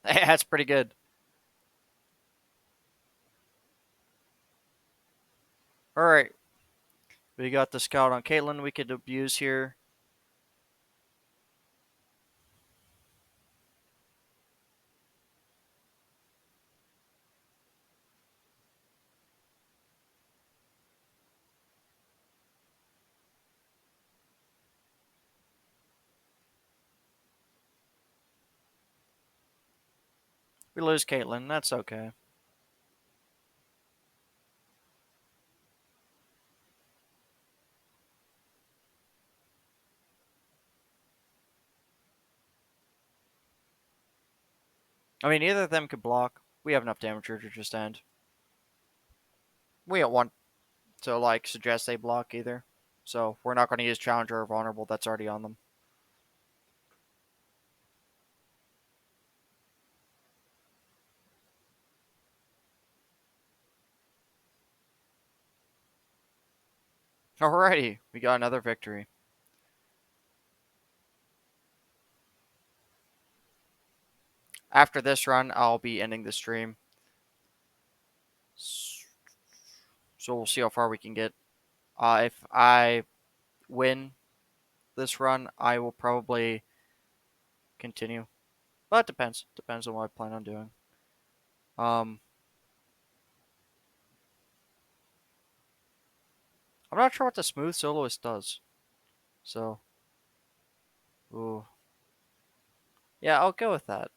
That's pretty good. All right, we got the scout on Caitlyn. We could abuse here. We lose Caitlyn. That's okay. I mean, either of them could block. We have enough damage here to just end. We don't want to like suggest they block either. So we're not going to use Challenger or Vulnerable. That's already on them. Alrighty, we got another victory. After this run, I'll be ending the stream. So we'll see how far we can get. If I win this run, I will probably continue. But it depends. Depends on what I plan on doing. Um, I'm not sure what the smooth soloist does. So, ooh, yeah, I'll go with that.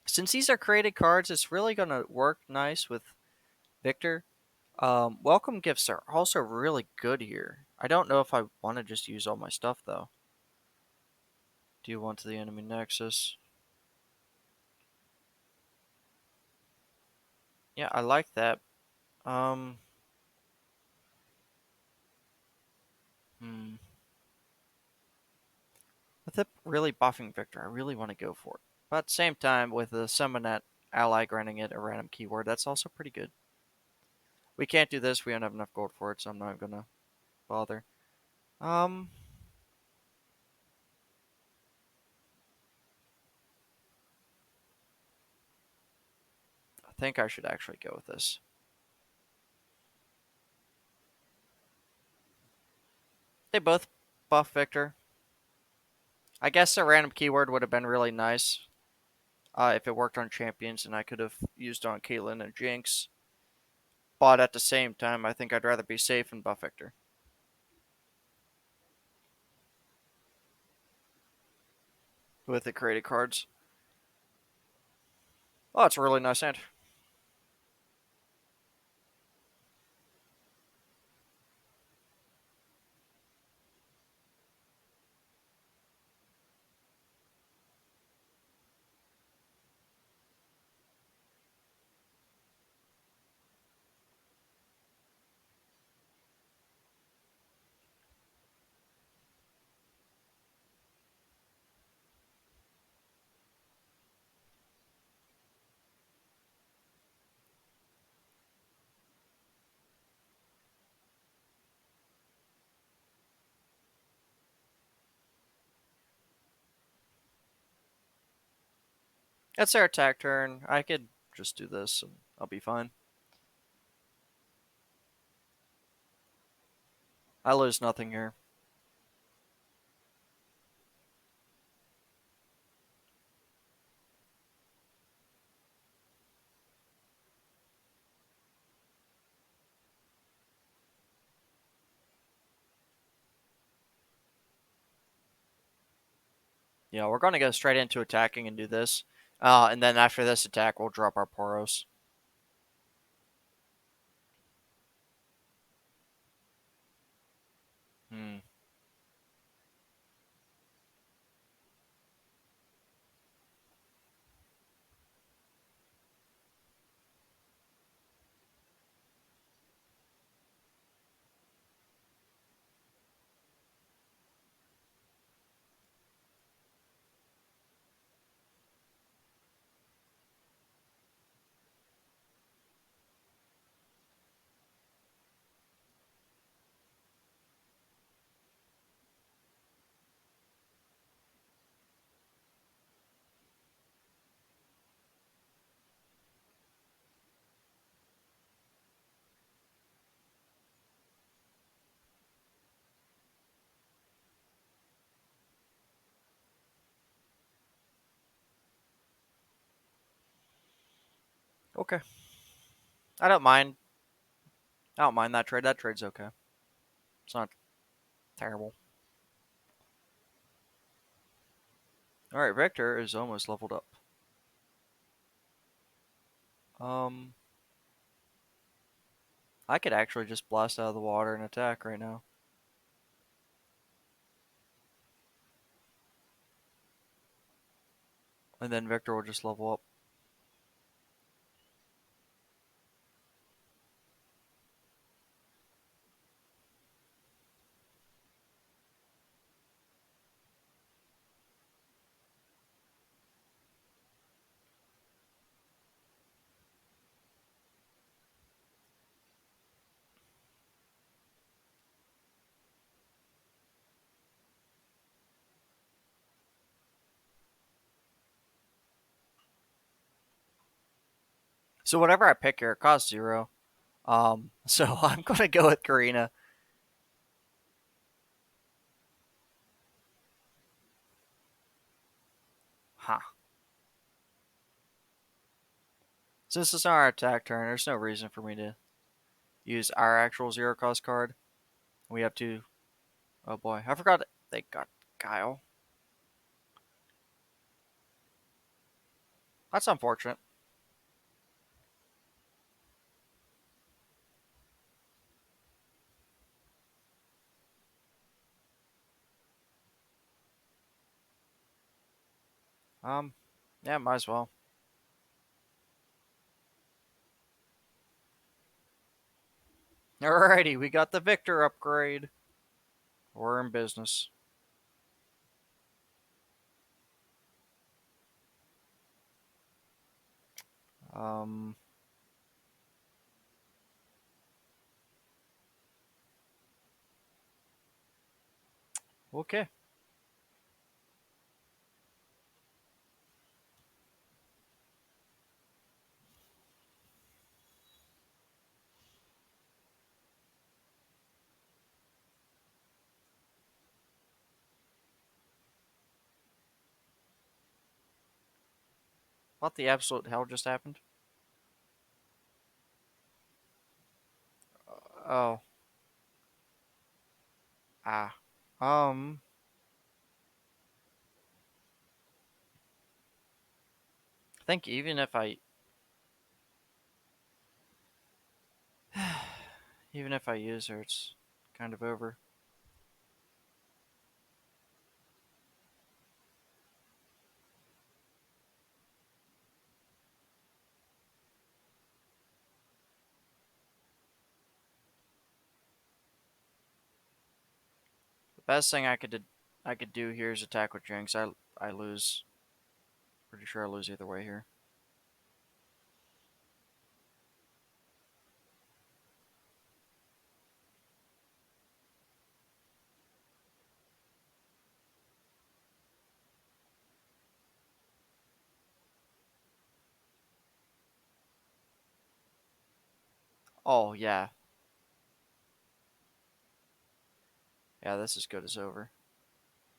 Since these are created cards, it's really gonna work nice with Victor. Welcome gifts are also really good here. I don't know if I want to just use all my stuff though. Do you want to the enemy nexus? Yeah, I like that. Um, hmm. With it really buffing Victor, I really want to go for it. But at the same time, with the summon that ally granting it a random keyword, that's also pretty good. We can't do this. We don't have enough gold for it, so I'm not gonna bother. Um, I think I should actually go with this. They both buff Victor. I guess a random keyword would have been really nice if it worked on champions, and I could have used on Caitlyn and Jinx. But at the same time, I think I'd rather be safe and buff Victor with the created cards. Oh, it's a really nice hand. It's their attack turn. I could just do this and I'll be fine. I lose nothing here. Yeah, we're going to go straight into attacking and do this. And then after this attack, we'll drop our Poros. Hmm. Okay. I don't mind. I don't mind that trade. That trade's okay. It's not terrible. All right, Victor is almost leveled up. Um, I could actually just blast out of the water and attack right now. And then Victor will just level up. So whatever I pick here, it costs 0. So I'm gonna go with Karina. Huh. Since it's not our attack turn, there's no reason for me to use our actual 0 cost card. We have to. Oh boy, I forgot they got Guile. That's unfortunate. Um, yeah, might as well. Alrighty, we got the Victor upgrade. We're in business. Um, okay. What the absolute hell just happened? Oh, ah. Um, I think even if I use her, it's kind of over. The best thing I could do here is attack with Jinx. I lose. Pretty sure I lose either way here. Oh, yeah. Yeah, this is good as over.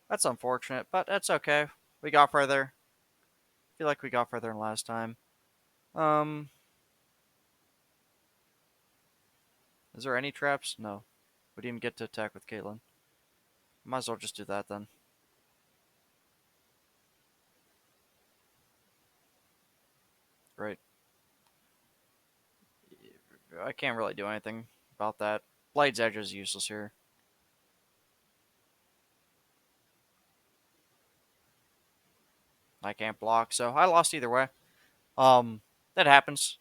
That's unfortunate, but that's okay. We got further. I feel like we got further than last time. Um, is there any traps? No. We didn't even get to attack with Caitlyn. Might as well just do that then. Right. I can't really do anything about that. Blade's Edge is useless here. I can't block, so I lost either way. That happens.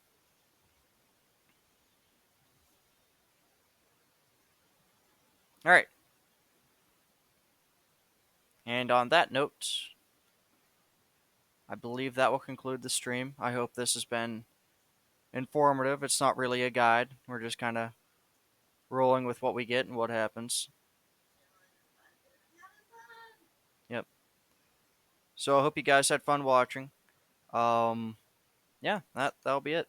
All right. And on that note, I believe that will conclude the stream. I hope this has been informative. It's not really a guide. We're just kind of rolling with what we get and what happens. Yep. So I hope you guys had fun watching. Um, yeah, that'll be it.